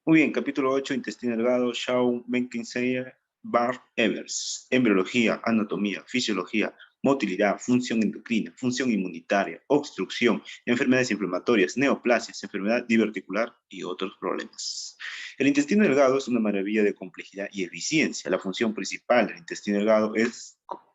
Muy bien, capítulo 8, intestino delgado, Shaw, Menkenseyer, Bart Evers. Embriología, anatomía, fisiología, motilidad, función endocrina, función inmunitaria, obstrucción, enfermedades inflamatorias, neoplasias, enfermedad diverticular y otros problemas. El intestino delgado es una maravilla de complejidad y eficiencia. La función principal del intestino delgado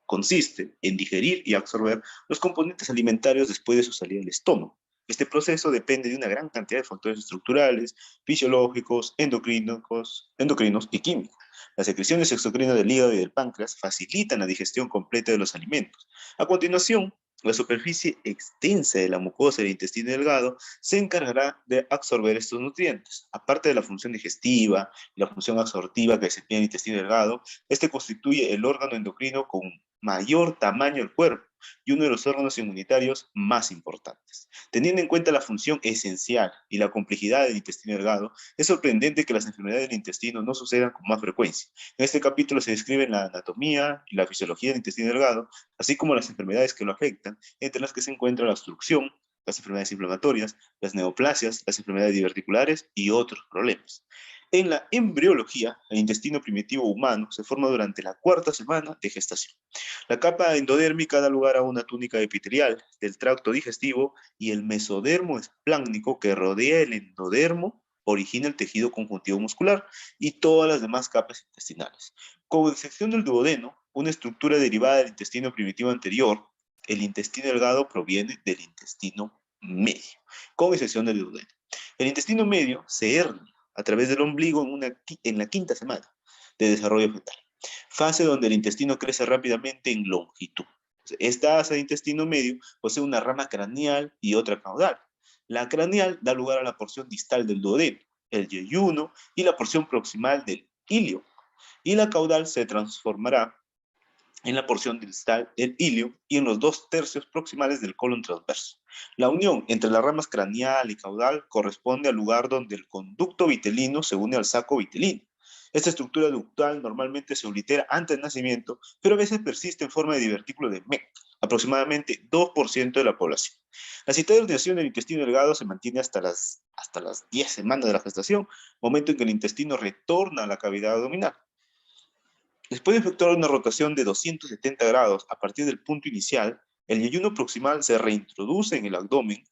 consiste en digerir y absorber los componentes alimentarios después de su salida del estómago. Este proceso depende de una gran cantidad de factores estructurales, fisiológicos, endocrinos y químicos. Las secreciones exocrinas del hígado y del páncreas facilitan la digestión completa de los alimentos. A continuación, la superficie extensa de la mucosa del intestino delgado se encargará de absorber estos nutrientes. Aparte de la función digestiva y la función absortiva que desempeña el intestino delgado, este constituye el órgano endocrino con mayor tamaño del cuerpo y uno de los órganos inmunitarios más importantes. Teniendo en cuenta la función esencial y la complejidad del intestino delgado, es sorprendente que las enfermedades del intestino no sucedan con más frecuencia. En este capítulo se describen la anatomía y la fisiología del intestino delgado, así como las enfermedades que lo afectan, entre las que se encuentra la obstrucción, las enfermedades inflamatorias, las neoplasias, las enfermedades diverticulares y otros problemas. En la embriología, el intestino primitivo humano se forma durante la cuarta semana de gestación. La capa endodérmica da lugar a una túnica epitelial del tracto digestivo y el mesodermo espláncnico que rodea el endodermo origina el tejido conjuntivo muscular y todas las demás capas intestinales. Con excepción del duodeno, una estructura derivada del intestino primitivo anterior, el intestino delgado proviene del intestino medio, con excepción del duodeno. El intestino medio se hernia a través del ombligo en la quinta semana de desarrollo fetal, fase donde el intestino crece rápidamente en longitud. Esta asa de intestino medio posee una rama craneal y otra caudal. La craneal da lugar a la porción distal del duodeno, el yeyuno y la porción proximal del ilio, y la caudal se transformará en la porción distal del ilio y en los 2/3 proximales del colon transverso. La unión entre las ramas craneal y caudal corresponde al lugar donde el conducto vitelino se une al saco vitelino. Esta estructura ductal normalmente se oblitera antes del nacimiento, pero a veces persiste en forma de divertículo de Mecke, aproximadamente 2% de la población. La cicatrización del intestino delgado se mantiene hasta las 10 semanas de la gestación, momento en que el intestino retorna a la cavidad abdominal. Después de efectuar una rotación de 270 grados a partir del punto inicial, el yeyuno proximal se reintroduce en el abdomen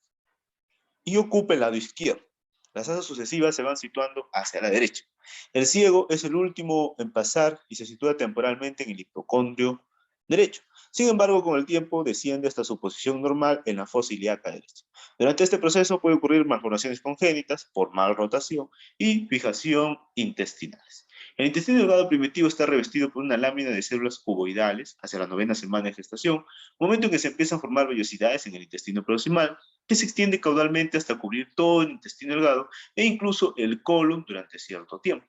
y ocupa el lado izquierdo. Las asas sucesivas se van situando hacia la derecha. El ciego es el último en pasar y se sitúa temporalmente en el hipocondrio derecho. Sin embargo, con el tiempo desciende hasta su posición normal en la fosa ilíaca derecha. Durante este proceso puede ocurrir malformaciones congénitas por mal rotación y fijación intestinales. El intestino delgado primitivo está revestido por una lámina de células cuboidales hacia la 9ª semana de gestación, momento en que se empiezan a formar vellosidades en el intestino proximal, que se extiende caudalmente hasta cubrir todo el intestino delgado e incluso el colon durante cierto tiempo.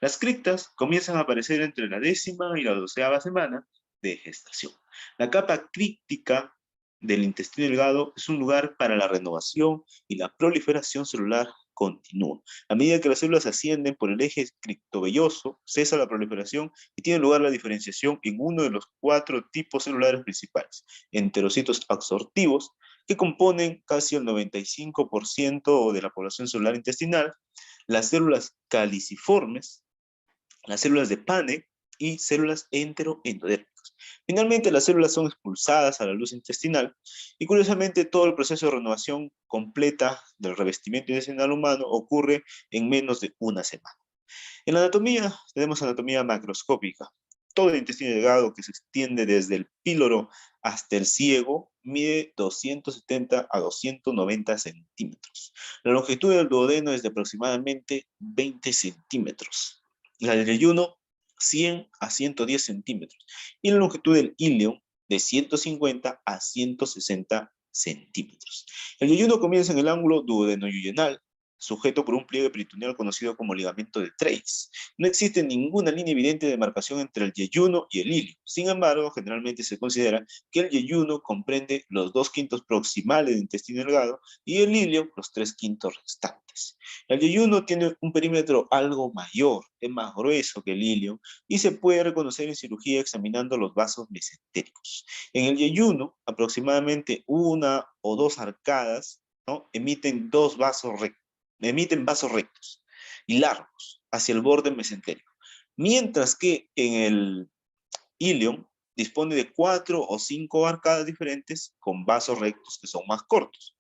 Las criptas comienzan a aparecer entre la 10ª y la 12ª semana de gestación. La capa críptica del intestino delgado es un lugar para la renovación y la proliferación celular continúa. A medida que las células ascienden por el eje criptovelloso, cesa la proliferación y tiene lugar la diferenciación en uno de los 4 tipos celulares principales: enterocitos absortivos, que componen casi el 95% de la población celular intestinal, las células caliciformes, las células de Panne y células enteroendodérmicas. Finalmente, las células son expulsadas a la luz intestinal y curiosamente todo el proceso de renovación completa del revestimiento intestinal humano ocurre en menos de una semana. En la anatomía tenemos anatomía macroscópica. Todo el intestino delgado, que se extiende desde el píloro hasta el ciego, mide 270 a 290 centímetros. La longitud del duodeno es de aproximadamente 20 centímetros. La del yeyuno, 100 a 110 centímetros. Y la longitud del ilio, de 150 a 160 centímetros. El yeyuno comienza en el ángulo duodeno-yuyinal, sujeto por un pliegue peritoneal conocido como ligamento de Treitz. No existe ninguna línea evidente de marcación entre el yeyuno y el ilio. Sin embargo, generalmente se considera que el yeyuno comprende los 2/5 proximales del intestino delgado y el ilio los 3/5 restantes. El yeyuno tiene un perímetro algo mayor, es más grueso que el ilio y se puede reconocer en cirugía examinando los vasos mesentéricos. En el yeyuno, aproximadamente 1 o 2 arcadas, ¿no?, emiten vasos rectos. y largos hacia el borde mesentérico, mientras que en el ilion dispone de 4 o 5 arcadas diferentes con vasos rectos que son más cortos.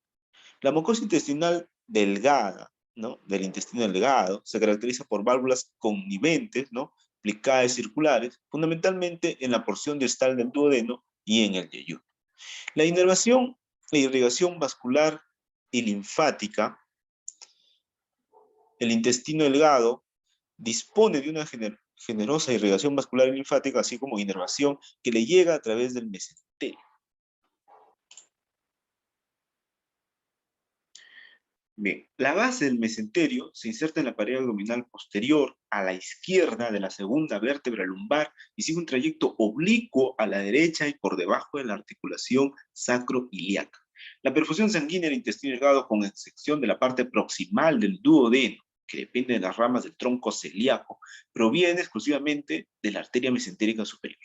La mucosa intestinal delgada, ¿no?, del intestino delgado, se caracteriza por válvulas conniventes, ¿no?, plicadas circulares, fundamentalmente en la porción distal del duodeno y en el yeyuno. La inervación e irrigación vascular y linfática, el intestino delgado dispone de una generosa irrigación vascular y linfática, así como inervación que le llega a través del mesenterio. Bien, la base del mesenterio se inserta en la pared abdominal posterior a la izquierda de la segunda vértebra lumbar y sigue un trayecto oblicuo a la derecha y por debajo de la articulación sacroiliaca. La perfusión sanguínea del intestino delgado, con excepción de la parte proximal del duodeno, que depende de las ramas del tronco celíaco, proviene exclusivamente de la arteria mesentérica superior.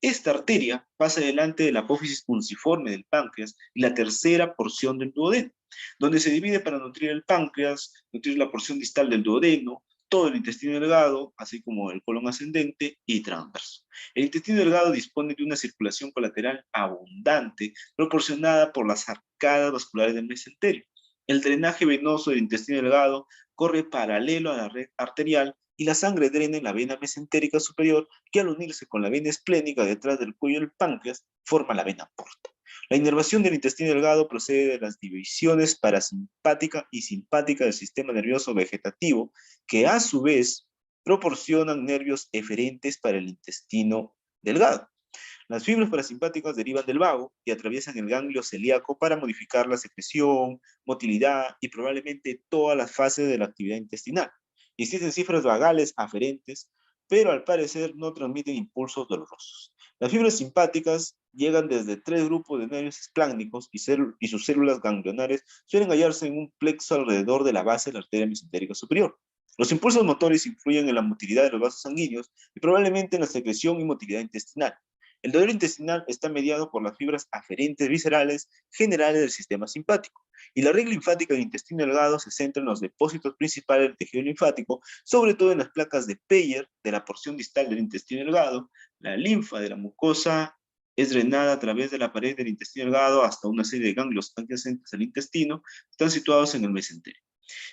Esta arteria pasa delante de la apófisis unciforme del páncreas y la tercera porción del duodeno, donde se divide para nutrir el páncreas, nutrir la porción distal del duodeno, todo el intestino delgado, así como el colon ascendente y transverso. El intestino delgado dispone de una circulación colateral abundante, proporcionada por las arcadas vasculares del mesenterio. El drenaje venoso del intestino delgado corre paralelo a la red arterial y la sangre drena en la vena mesentérica superior, que al unirse con la vena esplénica detrás del cuello del páncreas, forma la vena porta. La inervación del intestino delgado procede de las divisiones parasimpática y simpática del sistema nervioso vegetativo, que a su vez proporcionan nervios eferentes para el intestino delgado. Las fibras parasimpáticas derivan del vago y atraviesan el ganglio celíaco para modificar la secreción, motilidad y probablemente todas las fases de la actividad intestinal. Existen cifras vagales aferentes, pero al parecer no transmiten impulsos dolorosos. Las fibras simpáticas llegan desde 3 grupos de nervios espláncnicos y sus células ganglionares suelen hallarse en un plexo alrededor de la base de la arteria mesentérica superior. Los impulsos motores influyen en la motilidad de los vasos sanguíneos y probablemente en la secreción y motilidad intestinal. El dolor intestinal está mediado por las fibras aferentes viscerales generales del sistema simpático, y la red linfática del intestino delgado se centra en los depósitos principales del tejido linfático, sobre todo en las placas de Peyer de la porción distal del intestino delgado. La linfa de la mucosa es drenada a través de la pared del intestino delgado hasta una serie de ganglios adyacentes al intestino, están situados en el mesenterio.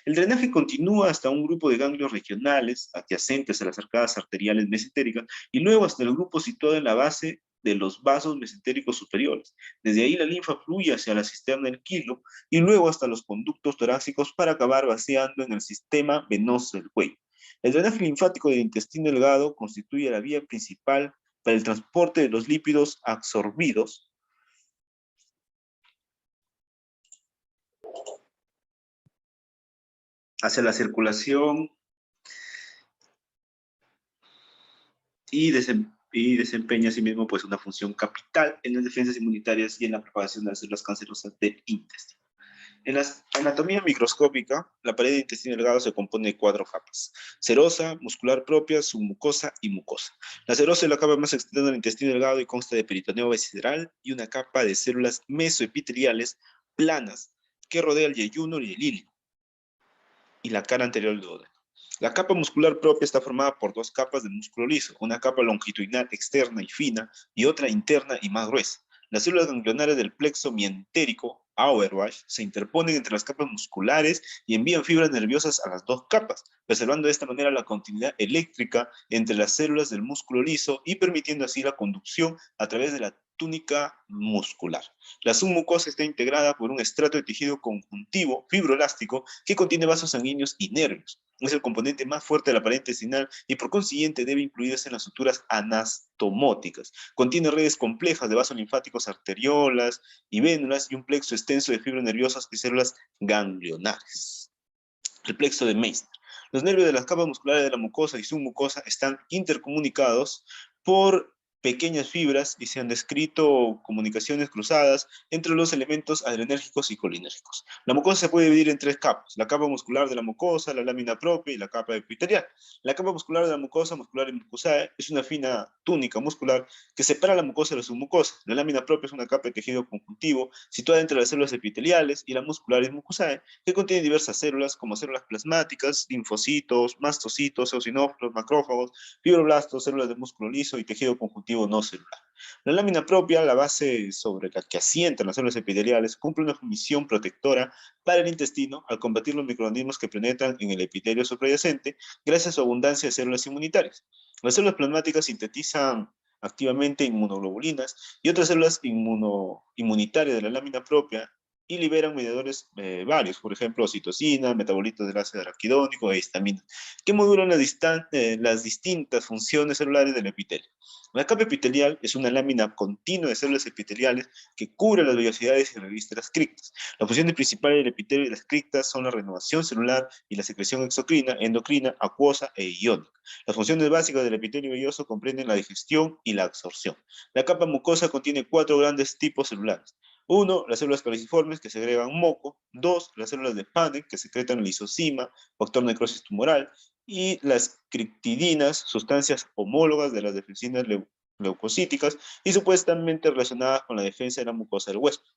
El drenaje continúa hasta un grupo de ganglios regionales adyacentes a las arcadas arteriales mesentéricas y luego hasta el grupo situado en la base de los vasos mesentéricos superiores. Desde ahí la linfa fluye hacia la cisterna del quilo y luego hasta los conductos torácicos para acabar vaciando en el sistema venoso del cuello. El drenaje linfático del intestino delgado constituye la vía principal para el transporte de los lípidos absorbidos hacia la circulación y desempeña asimismo pues una función capital en las defensas inmunitarias y en la propagación de las células cancerosas del intestino. En la anatomía microscópica, la pared del intestino delgado se compone de 4 capas: serosa, muscular propia, submucosa y mucosa. La serosa es la capa más externa del intestino delgado y consta de peritoneo visceral y una capa de células mesoepiteliales planas que rodea el yeyuno y el ilio y la cara anterior del duodeno. La capa muscular propia está formada por 2 capas de músculo liso, una capa longitudinal externa y fina y otra interna y más gruesa. Las células ganglionares del plexo mientérico, Auerbach, se interponen entre las capas musculares y envían fibras nerviosas a las 2 capas, preservando de esta manera la continuidad eléctrica entre las células del músculo liso y permitiendo así la conducción a través de la túnica muscular. La submucosa está integrada por un estrato de tejido conjuntivo fibroelástico que contiene vasos sanguíneos y nervios. Es el componente más fuerte de la pared intestinal y por consiguiente debe incluirse en las suturas anastomóticas. Contiene redes complejas de vasos linfáticos, arteriolas y vénulas y un plexo extenso de fibras nerviosas y células ganglionares. El plexo de Meissner. Los nervios de las capas musculares de la mucosa y submucosa están intercomunicados por pequeñas fibras y se han descrito comunicaciones cruzadas entre los elementos adrenérgicos y colinérgicos. La mucosa se puede dividir en tres capas: la capa muscular de la mucosa, la lámina propia y la capa epitelial. La capa muscular de la mucosa, muscular y mucosae, es una fina túnica muscular que separa la mucosa de la submucosa. La lámina propia es una capa de tejido conjuntivo situada entre las células epiteliales, y la muscular y mucosae, que contiene diversas células como células plasmáticas, linfocitos, mastocitos, eosinófilos, macrófagos, fibroblastos, células de músculo liso y tejido conjuntivo no celular. La lámina propia, la base sobre la que asientan las células epiteliales, cumple una función protectora para el intestino al combatir los microorganismos que penetran en el epitelio subyacente gracias a su abundancia de células inmunitarias. Las células plasmáticas sintetizan activamente inmunoglobulinas y otras células inmunitarias de la lámina propia y liberan mediadores varios, por ejemplo, citocina, metabolitos del ácido araquidónico e histamina, que modulan las distintas funciones celulares del epitelio. La capa epitelial es una lámina continua de células epiteliales que cubre las vellosidades y reviste las criptas. Las funciones principales del epitelio y las criptas son la renovación celular y la secreción exocrina, endocrina, acuosa e iónica. Las funciones básicas del epitelio velloso comprenden la digestión y la absorción. La capa mucosa contiene 4 grandes tipos celulares. 1. Las células caliciformes que segregan moco. 2. Las células de Paneth que secretan lisozima, factor necrosis tumoral. Y las criptidinas, sustancias homólogas de las defensinas leucocíticas y supuestamente relacionadas con la defensa de la mucosa del huésped.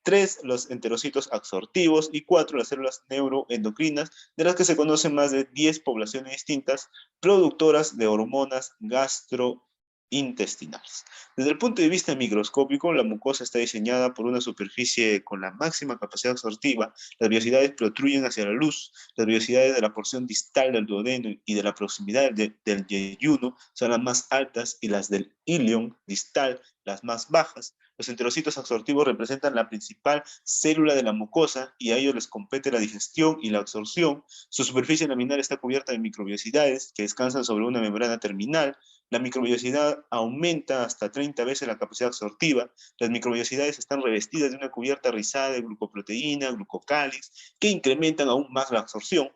3. Los enterocitos absortivos. Y 4. Las células neuroendocrinas, de las que se conocen más de 10 poblaciones distintas, productoras de hormonas gastrointestinales. Desde el punto de vista microscópico, la mucosa está diseñada por una superficie con la máxima capacidad absortiva. Las vellosidades protruyen hacia la luz. Las vellosidades de la porción distal del duodeno y de la proximidad del yeyuno son las más altas, y las del ilion distal las más bajas. Los enterocitos absortivos representan la principal célula de la mucosa y a ellos les compete la digestión y la absorción. Su superficie laminar está cubierta de microvellosidades que descansan sobre una membrana terminal. La microvellosidad aumenta hasta 30 veces la capacidad absortiva. Las microvellosidades están revestidas de una cubierta rizada de glucoproteína, glucocálix, que incrementan aún más la absorción.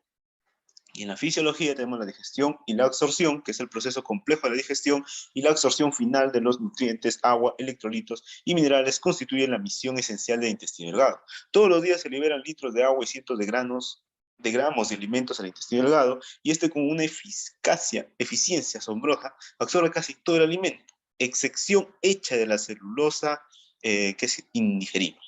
Y en la fisiología tenemos la digestión y la absorción, que es el proceso complejo de la digestión y la absorción final de los nutrientes, agua, electrolitos y minerales constituyen la misión esencial del intestino delgado. Todos los días se liberan litros de agua y cientos de gramos de alimentos al intestino delgado, y este con una eficiencia asombrosa absorbe casi todo el alimento, excepción hecha de la celulosa, que es indigerible.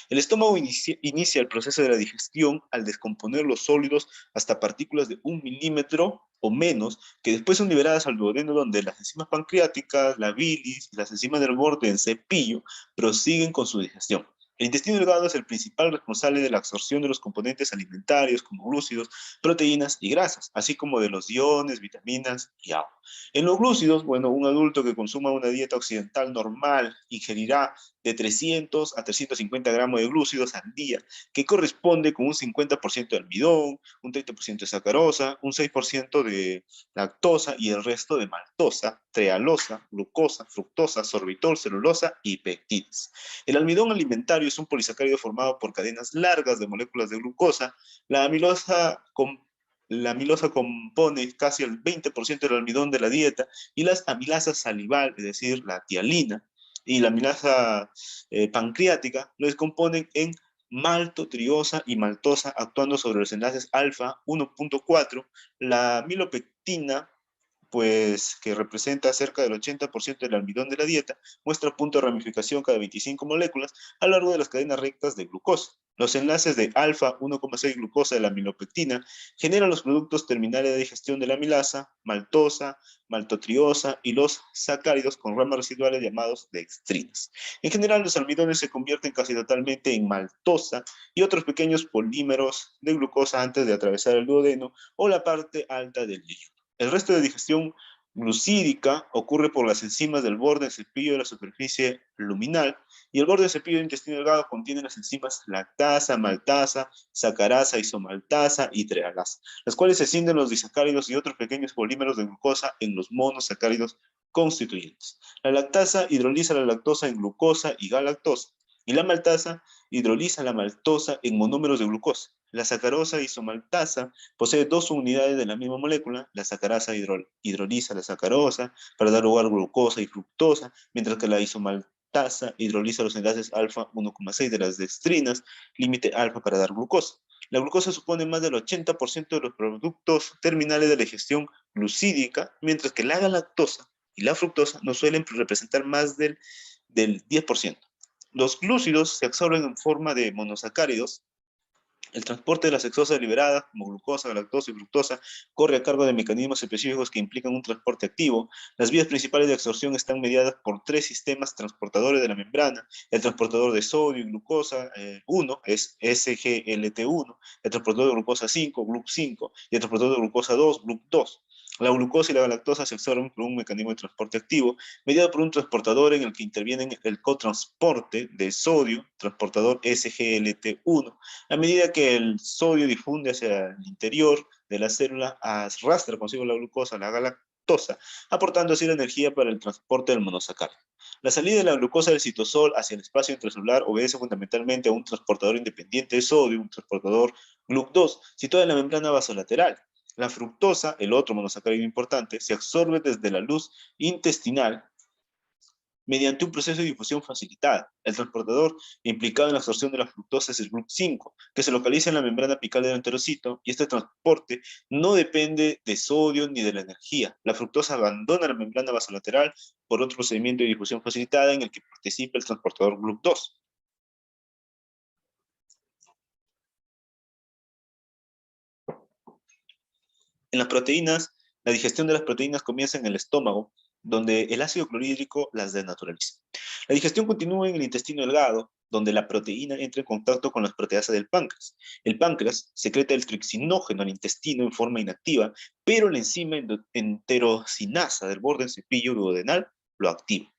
El estómago inicia el proceso de la digestión al descomponer los sólidos hasta partículas de 1 milímetro o menos, que después son liberadas al duodeno, donde las enzimas pancreáticas, la bilis y las enzimas del borde del cepillo prosiguen con su digestión. El intestino delgado es el principal responsable de la absorción de los componentes alimentarios como glúcidos, proteínas y grasas, así como de los iones, vitaminas y agua. En los glúcidos, bueno, un adulto que consuma una dieta occidental normal ingerirá de 300 a 350 gramos de glúcidos al día, que corresponde con un 50% de almidón, un 30% de sacarosa, un 6% de lactosa y el resto de maltosa, trealosa, glucosa, fructosa, sorbitol, celulosa y peptides. El almidón alimentario es un polisacárido formado por cadenas largas de moléculas de glucosa. La amilosa compone casi el 20% del almidón de la dieta, y las amilasas salival, es decir, la tialina, y la amilasa pancreática lo descomponen en maltotriosa y maltosa, actuando sobre los enlaces alfa 1.4. La milopectina, pues que representa cerca del 80% del almidón de la dieta, muestra punto de ramificación cada 25 moléculas a lo largo de las cadenas rectas de glucosa. Los enlaces de alfa 1,6 glucosa de la milopectina generan los productos terminales de digestión de la amilasa, maltosa, maltotriosa y los sacáridos con ramas residuales llamados dextrinas. En general, los almidones se convierten casi totalmente en maltosa y otros pequeños polímeros de glucosa antes de atravesar el duodeno o la parte alta del yeyuno. El resto de digestión glucídica ocurre por las enzimas del borde del cepillo de la superficie luminal, y el borde del cepillo del intestino delgado contiene las enzimas lactasa, maltasa, sacarasa, isomaltasa y trealasa, las cuales se escinden los disacáridos y otros pequeños polímeros de glucosa en los monosacáridos constituyentes. La lactasa hidroliza la lactosa en glucosa y galactosa, y la maltasa hidroliza la maltosa en monómeros de glucosa. La sacarosa isomaltasa posee dos unidades de la misma molécula. La sacarasa hidroliza la sacarosa para dar lugar a glucosa y fructosa, mientras que la isomaltasa hidroliza los enlaces alfa 1,6 de las dextrinas, límite alfa para dar glucosa. La glucosa supone más del 80% de los productos terminales de la digestión glucídica, mientras que la galactosa y la fructosa no suelen representar más del 10%. Los glúcidos se absorben en forma de monosacáridos. El transporte de las exosas liberadas, como glucosa, galactosa y fructosa, corre a cargo de mecanismos específicos que implican un transporte activo. Las vías principales de absorción están mediadas por tres sistemas transportadores de la membrana. El transportador de sodio y glucosa 1 es SGLT1, el transportador de glucosa 5, GLUC5, y el transportador de glucosa 2, GLUC2. La glucosa y la galactosa se absorben por un mecanismo de transporte activo, mediado por un transportador en el que interviene el cotransporte de sodio, transportador SGLT1. A medida que el sodio difunde hacia el interior de la célula, arrastra consigo la glucosa, la galactosa, aportando así la energía para el transporte del monosacárido. La salida de la glucosa del citosol hacia el espacio intracelular obedece fundamentalmente a un transportador independiente de sodio, un transportador GLUC2, situado en la membrana vasolateral. La fructosa, el otro monosacárido importante, se absorbe desde la luz intestinal mediante un proceso de difusión facilitada. El transportador implicado en la absorción de la fructosa es el GLUC5, que se localiza en la membrana apical del enterocito, y este transporte no depende de sodio ni de la energía. La fructosa abandona la membrana vasolateral por otro procedimiento de difusión facilitada en el que participa el transportador GLUC2. En las proteínas, la digestión de las proteínas comienza en el estómago, donde el ácido clorhídrico las desnaturaliza. La digestión continúa en el intestino delgado, donde la proteína entra en contacto con las proteasas del páncreas. El páncreas secreta el trixinógeno al intestino en forma inactiva, pero la enzima enterocinasa del borde del cepillo duodenal lo activa.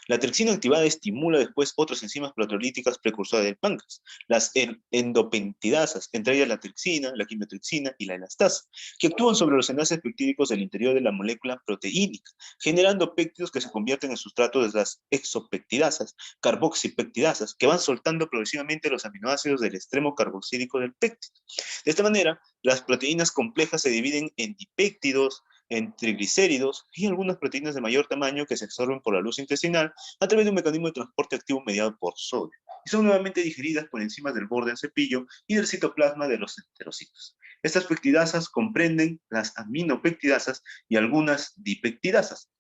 La tripsina activada estimula después otras enzimas proteolíticas precursoras del páncreas, las endopeptidasas, entre ellas la tripsina, la quimiotripsina y la elastasa, que actúan sobre los enlaces peptídicos del interior de la molécula proteínica, generando péptidos que se convierten en sustrato de las exopeptidasas, carboxipeptidasas, que van soltando progresivamente los aminoácidos del extremo carboxílico del péptido. De esta manera, las proteínas complejas se dividen en dipéptidos, en triglicéridos y algunas proteínas de mayor tamaño que se absorben por la luz intestinal a través de un mecanismo de transporte activo mediado por sodio, y son nuevamente digeridas por enzimas del borde del cepillo y del citoplasma de los enterocitos. Estas peptidasas comprenden las aminopeptidasas y algunas dipeptidasas,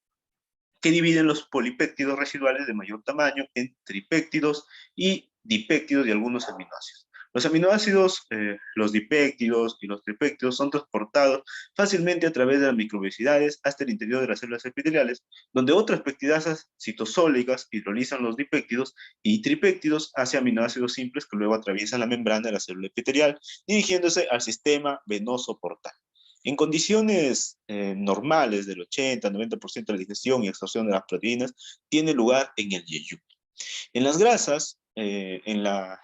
que dividen los polipéptidos residuales de mayor tamaño en tripéptidos y dipéptidos de algunos aminoácidos. Los aminoácidos, los dipéptidos y los tripéptidos son transportados fácilmente a través de las microvelocidades hasta el interior de las células epiteliales, donde otras peptidasas citosólicas hidrolizan los dipéptidos y tripéptidos hacia aminoácidos simples que luego atraviesan la membrana de la célula epitelial, dirigiéndose al sistema venoso portal. En condiciones normales del 80-90% de la digestión y absorción de las proteínas tiene lugar en el yeyuno. En las grasas, en la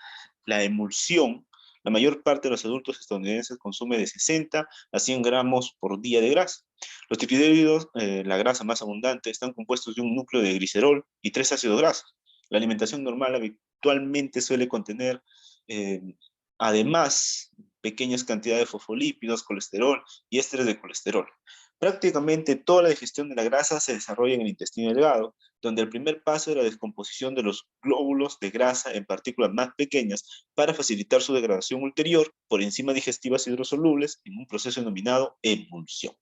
emulsión, la mayor parte de los adultos estadounidenses consume de 60 a 100 gramos por día de grasa. Los triglicéridos, la grasa más abundante, están compuestos de un núcleo de glicerol y 3 ácidos grasos. La alimentación normal habitualmente suele contener, eh, además, pequeñas cantidades de fosfolípidos, colesterol y ésteres de colesterol. Prácticamente toda la digestión de la grasa se desarrolla en el intestino delgado, donde el primer paso es la descomposición de los glóbulos de grasa en partículas más pequeñas para facilitar su degradación ulterior por enzimas digestivas hidrosolubles en un proceso denominado emulsión.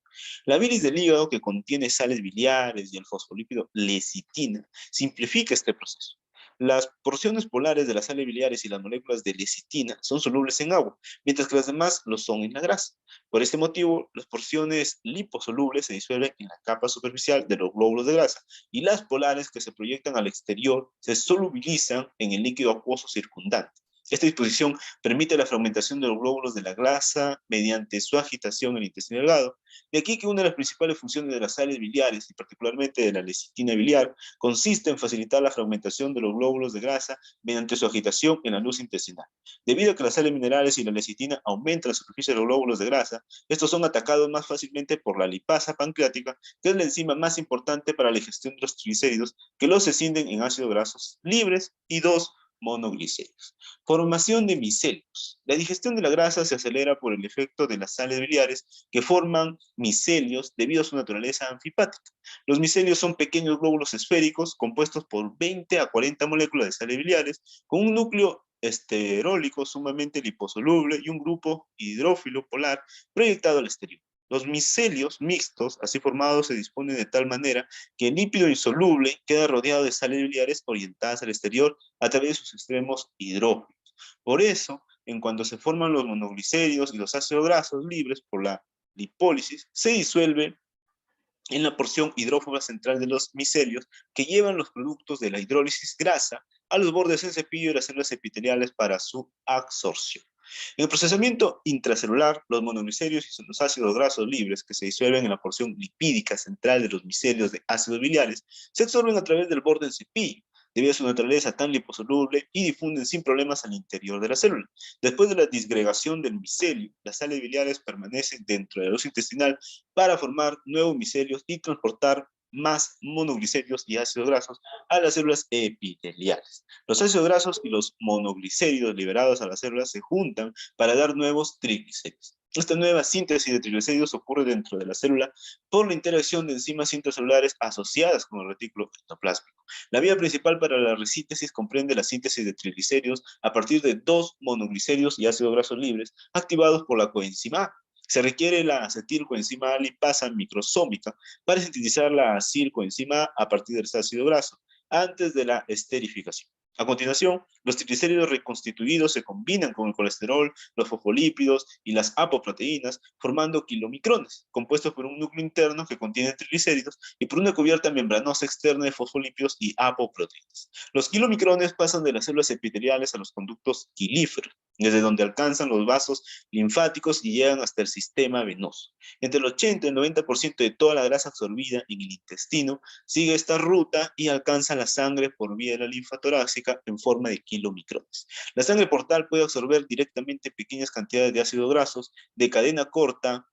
La bilis del hígado, que contiene sales biliares y el fosfolípido lecitina, simplifica este proceso. Las porciones polares de las sales biliares y las moléculas de lecitina son solubles en agua, mientras que las demás lo son en la grasa. Por este motivo, las porciones liposolubles se disuelven en la capa superficial de los glóbulos de grasa y las polares que se proyectan al exterior se solubilizan en el líquido acuoso circundante. Esta disposición permite la fragmentación de los glóbulos de la grasa mediante su agitación en el intestino delgado. De aquí que una de las principales funciones de las sales biliares, y particularmente de la lecitina biliar, consiste en facilitar la fragmentación de los glóbulos de grasa mediante su agitación en la luz intestinal. Debido a que las sales minerales y la lecitina aumentan la superficie de los glóbulos de grasa, estos son atacados más fácilmente por la lipasa pancreática, que es la enzima más importante para la digestión de los triglicéridos, que los escinden en ácidos grasos libres, y 2, monoglicéridos. Formación de micelios. La digestión de la grasa se acelera por el efecto de las sales biliares que forman micelios debido a su naturaleza anfipática. Los micelios son pequeños glóbulos esféricos compuestos por 20 a 40 moléculas de sales biliares con un núcleo esterólico sumamente liposoluble y un grupo hidrófilo polar proyectado al exterior. Los micelios mixtos, así formados, se disponen de tal manera que el lípido insoluble queda rodeado de sales biliares orientadas al exterior a través de sus extremos hidrófilos. Por eso, en cuanto se forman los monoglicéridos y los ácidos grasos libres por la lipólisis, se disuelve en la porción hidrófoba central de los micelios que llevan los productos de la hidrólisis grasa a los bordes del cepillo de las células epiteliales para su absorción. En el procesamiento intracelular, los monoglicéridos y los ácidos grasos libres que se disuelven en la porción lipídica central de los micelios de ácidos biliares se absorben a través del borde del cepillo, debido a su naturaleza tan liposoluble y difunden sin problemas al interior de la célula. Después de la disgregación del micelio, las sales biliares permanecen dentro de la luz intestinal para formar nuevos micelios y transportar más monoglicéridos y ácidos grasos a las células epiteliales. Los ácidos grasos y los monoglicéridos liberados a las células se juntan para dar nuevos triglicéridos. Esta nueva síntesis de triglicéridos ocurre dentro de la célula por la interacción de enzimas intracelulares asociadas con el retículo endoplásmico. La vía principal para la resíntesis comprende la síntesis de triglicéridos a partir de dos monoglicéridos y ácidos grasos libres activados por la coenzima A. Se requiere la acetilcoenzima A lipasa microsómica para sintetizar la acilcoenzima A partir del ácido graso antes de la esterificación. A continuación, los triglicéridos reconstituidos se combinan con el colesterol, los fosfolípidos y las apoproteínas, formando kilomicrones, compuestos por un núcleo interno que contiene triglicéridos y por una cubierta membranosa externa de fosfolípidos y apoproteínas. Los kilomicrones pasan de las células epiteliales a los conductos quilíferos, desde donde alcanzan los vasos linfáticos y llegan hasta el sistema venoso. Entre el 80 y el 90% de toda la grasa absorbida en el intestino sigue esta ruta y alcanza la sangre por vía de la linfa torácica en forma de kilomicrones. La sangre portal puede absorber directamente pequeñas cantidades de ácidos grasos de cadena corta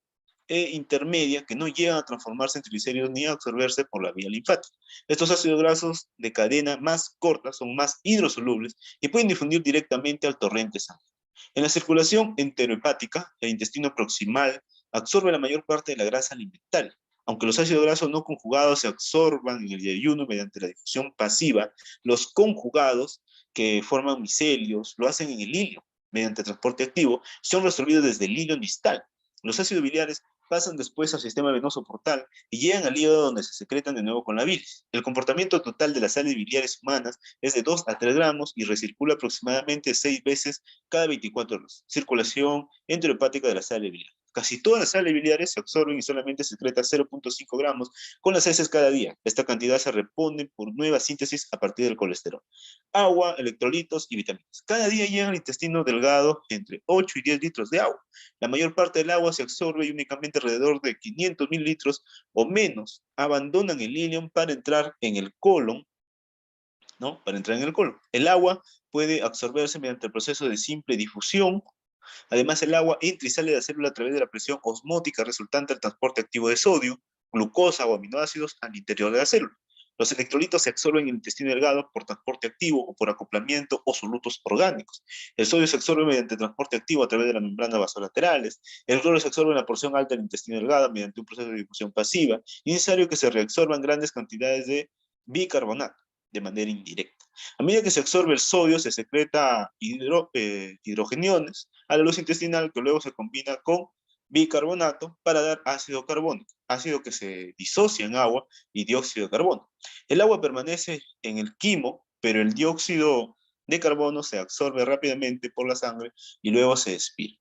e intermedia que no llegan a transformarse en triglicéridos ni a absorberse por la vía linfática. Estos ácidos grasos de cadena más corta son más hidrosolubles y pueden difundir directamente al torrente sanguíneo. En la circulación enterohepática, el intestino proximal absorbe la mayor parte de la grasa alimentaria. Aunque los ácidos grasos no conjugados se absorban en el ayuno mediante la difusión pasiva, los conjugados que forman micelios lo hacen en el hilio mediante transporte activo, son resolvidos desde el hilio distal. Los ácidos biliares pasan después al sistema venoso portal y llegan al hígado donde se secretan de nuevo con la bilis. El comportamiento total de las sales biliares humanas es de 2 a 3 gramos y recircula aproximadamente 6 veces cada 24 horas. Circulación enterohepática de las sales biliares. Casi todas las sales biliares se absorben y solamente se secreta 0.5 gramos con las heces cada día. Esta cantidad se repone por nueva síntesis a partir del colesterol. Agua, electrolitos y vitaminas. Cada día llega al intestino delgado entre 8 y 10 litros de agua. La mayor parte del agua se absorbe y únicamente alrededor de 500 mililitros o menos abandonan el ileum para entrar en el colon, ¿no? Para entrar en el colon. El agua puede absorberse mediante el proceso de simple difusión. Además, el agua entra y sale de la célula a través de la presión osmótica resultante del transporte activo de sodio, glucosa o aminoácidos al interior de la célula. Los electrolitos se absorben en el intestino delgado por transporte activo o por acoplamiento o solutos orgánicos. El sodio se absorbe mediante transporte activo a través de las membranas vasolaterales. El cloro se absorbe en la porción alta del intestino delgado mediante un proceso de difusión pasiva. Y es necesario que se reabsorban grandes cantidades de bicarbonato de manera indirecta. A medida que se absorbe el sodio, se secreta hidrogeniones a la luz intestinal que luego se combina con bicarbonato para dar ácido carbónico, ácido que se disocia en agua y dióxido de carbono. El agua permanece en el quimo, pero el dióxido de carbono se absorbe rápidamente por la sangre y luego se expira.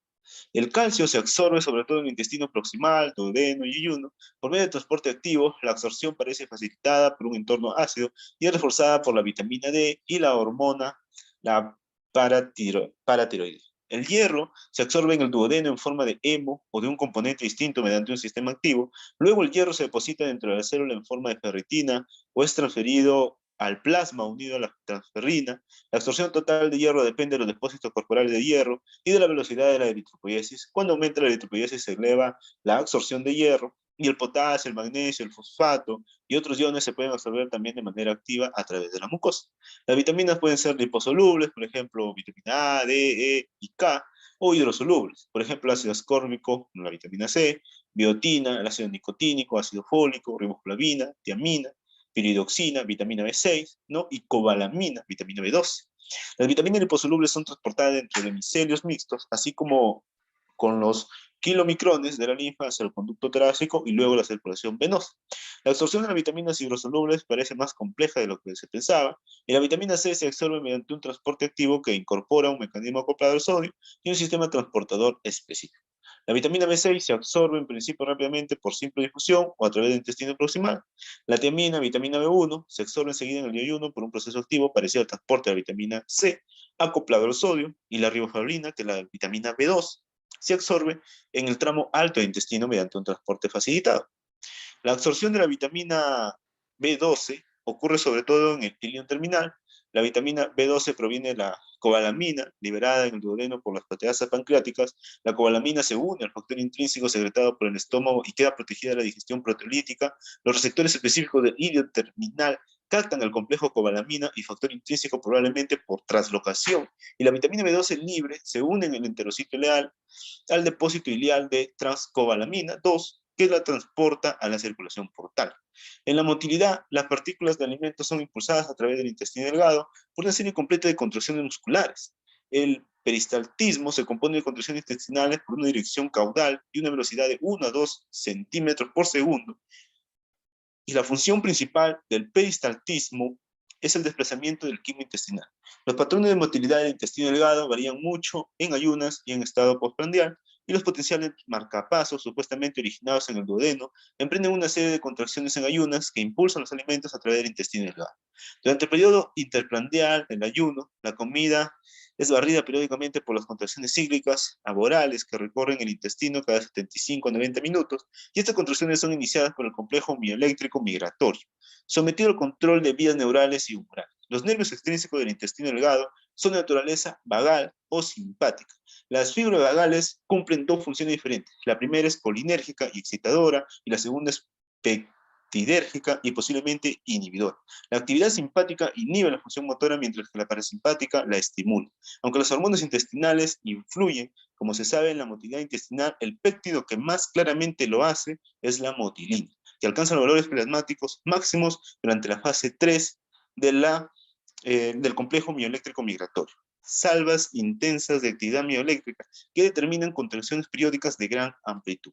El calcio se absorbe sobre todo en el intestino proximal, duodeno y yeyuno. Por medio del transporte activo, la absorción parece facilitada por un entorno ácido y es reforzada por la vitamina D y la hormona, la paratiroidea. El hierro se absorbe en el duodeno en forma de hemo o de un componente distinto mediante un sistema activo. Luego el hierro se deposita dentro de la célula en forma de ferritina o es transferido al plasma unido a la transferrina. La absorción total de hierro depende de los depósitos corporales de hierro y de la velocidad de la eritropoiesis. Cuando aumenta la eritropoiesis se eleva la absorción de hierro Y el potasio, el magnesio, el fosfato y otros iones se pueden absorber también de manera activa a través de la mucosa. Las vitaminas pueden ser liposolubles, por ejemplo, vitamina A, D, E y K, o hidrosolubles, por ejemplo, ácido ascórbico, la vitamina C, biotina, el ácido nicotínico, ácido fólico, riboflavina, tiamina, piridoxina, vitamina B6, ¿no? Y cobalamina, vitamina B12. Las vitaminas liposolubles son transportadas dentro de micelios mixtos, así como con los kilomicrones de la linfa hacia el conducto torácico y luego la circulación venosa. La absorción de las vitaminas hidrosolubles parece más compleja de lo que se pensaba, y la vitamina C se absorbe mediante un transporte activo que incorpora un mecanismo acoplado al sodio y un sistema transportador específico. La vitamina B6 se absorbe en principio rápidamente por simple difusión o a través del intestino proximal. La tiamina, vitamina B1, se absorbe enseguida en el ayuno por un proceso activo parecido al transporte de la vitamina C, acoplado al sodio, y la riboflavina, que es la vitamina B2, se absorbe en el tramo alto del intestino mediante un transporte facilitado. La absorción de la vitamina B12 ocurre sobre todo en el ilion terminal. La vitamina B12 proviene de la cobalamina, liberada en el duodeno por las proteasas pancreáticas. La cobalamina se une al factor intrínseco secretado por el estómago y queda protegida de la digestión proteolítica. Los receptores específicos del ilion terminal captan el complejo cobalamina y factor intrínseco probablemente por translocación. Y la vitamina B12 libre se une en el enterocito ileal al depósito ileal de transcobalamina 2, que la transporta a la circulación portal. En la motilidad, las partículas de alimentos son impulsadas a través del intestino delgado por una serie completa de contracciones musculares. El peristaltismo se compone de contracciones intestinales por una dirección caudal y una velocidad de 1 a 2 centímetros por segundo. Y la función principal del peristaltismo es el desplazamiento del quimo intestinal. Los patrones de motilidad del intestino delgado varían mucho en ayunas y en estado postprandial, y los potenciales marcapasos, supuestamente originados en el duodeno, emprenden una serie de contracciones en ayunas que impulsan los alimentos a través del intestino delgado. Durante el periodo interprandial, el ayuno, la comida es barrida periódicamente por las contracciones cíclicas aborales que recorren el intestino cada 75 a 90 minutos, y estas contracciones son iniciadas por el complejo mioeléctrico migratorio, sometido al control de vías neurales y umbrales. Los nervios extrínsecos del intestino delgado son de naturaleza vagal o simpática. Las fibras vagales cumplen dos funciones diferentes. La primera es colinérgica y excitadora, y la segunda es pectidérgica y posiblemente inhibidora. La actividad simpática inhibe la función motora, mientras que la parasimpática la estimula. Aunque las hormonas intestinales influyen, como se sabe, en la motilidad intestinal, el péptido que más claramente lo hace es la motilina, que alcanza los valores plasmáticos máximos durante la fase 3 del complejo mioeléctrico migratorio. Salvas intensas de actividad mioeléctrica que determinan contracciones periódicas de gran amplitud.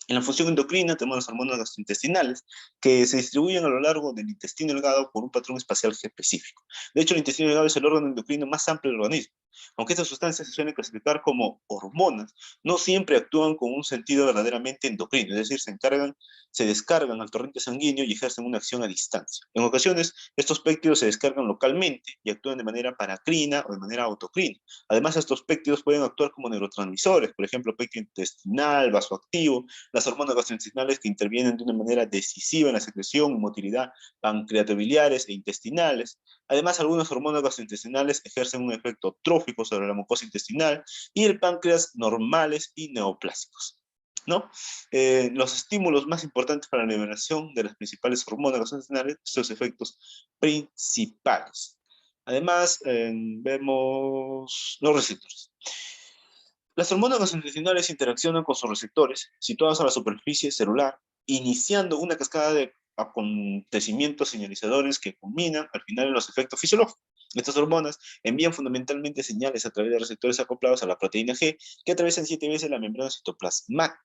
En la función endocrina tenemos las hormonas gastrointestinales, que se distribuyen a lo largo del intestino delgado por un patrón espacial específico. De hecho, el intestino delgado es el órgano endocrino más amplio del organismo. Aunque estas sustancias se suelen clasificar como hormonas, no siempre actúan con un sentido verdaderamente endocrino, es decir, se descargan al torrente sanguíneo y ejercen una acción a distancia. En ocasiones, estos péptidos se descargan localmente y actúan de manera paracrina o de manera autocrina. Además, estos péptidos pueden actuar como neurotransmisores, por ejemplo, péptido intestinal, vasoactivo, las hormonas gastrointestinales que intervienen de una manera decisiva en la secreción y motilidad pancreatobiliares e intestinales. Además, algunas hormonas gastrointestinales ejercen un efecto trófico sobre la mucosa intestinal y el páncreas normales y neoplásicos, ¿no? Los estímulos más importantes para la liberación de las principales hormonas gastrointestinales, sus efectos principales. Además, vemos los receptores. Las hormonas gastrointestinales interaccionan con sus receptores situados a la superficie celular, iniciando una cascada de acontecimientos señalizadores que culminan al final en los efectos fisiológicos. Estas hormonas envían fundamentalmente señales a través de receptores acoplados a la proteína G, que atraviesan 7 veces la membrana citoplásmica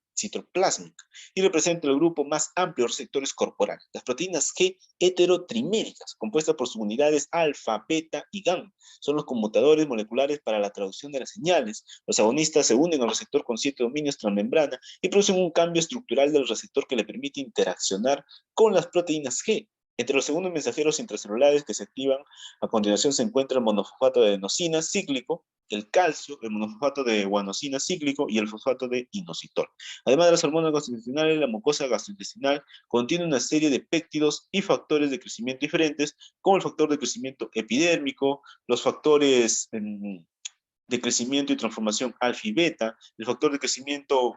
y representa el grupo más amplio de receptores corporales. Las proteínas G heterotriméricas, compuestas por subunidades alfa, beta y gamma, son los conmutadores moleculares para la traducción de las señales. Los agonistas se unen al receptor con 7 dominios transmembrana y producen un cambio estructural del receptor que le permite interaccionar con las proteínas G. Entre los segundos mensajeros intracelulares que se activan a continuación se encuentra el monofosfato de adenosina cíclico, el calcio, el monofosfato de guanosina cíclico y el fosfato de inositol. Además de las hormonas gastrointestinales, la mucosa gastrointestinal contiene una serie de péptidos y factores de crecimiento diferentes, como el factor de crecimiento epidérmico, los factores de crecimiento y transformación alfa y beta, el factor de crecimiento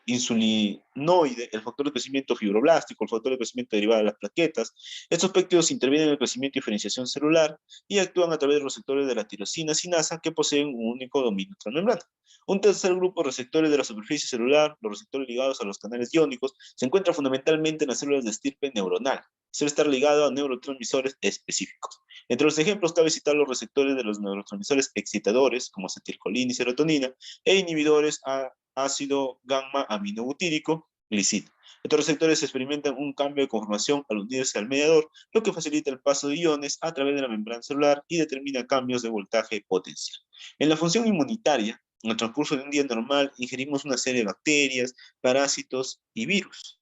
insulinoide, el factor de crecimiento fibroblástico, el factor de crecimiento derivado de las plaquetas. Estos péptidos intervienen en el crecimiento y diferenciación celular y actúan a través de los receptores de la tirosina sinasa que poseen un único dominio transmembrana. Un tercer grupo de receptores de la superficie celular, los receptores ligados a los canales iónicos, se encuentran fundamentalmente en las células de estirpe neuronal. Suele estar ligado a neurotransmisores específicos. Entre los ejemplos cabe citar los receptores de los neurotransmisores excitadores, como acetilcolina y serotonina, e inhibidores a ácido gamma aminobutírico, glicina. Estos receptores experimentan un cambio de conformación al unirse al mediador, lo que facilita el paso de iones a través de la membrana celular y determina cambios de voltaje potencial. En la función inmunitaria, en el transcurso de un día normal, ingerimos una serie de bacterias, parásitos y virus.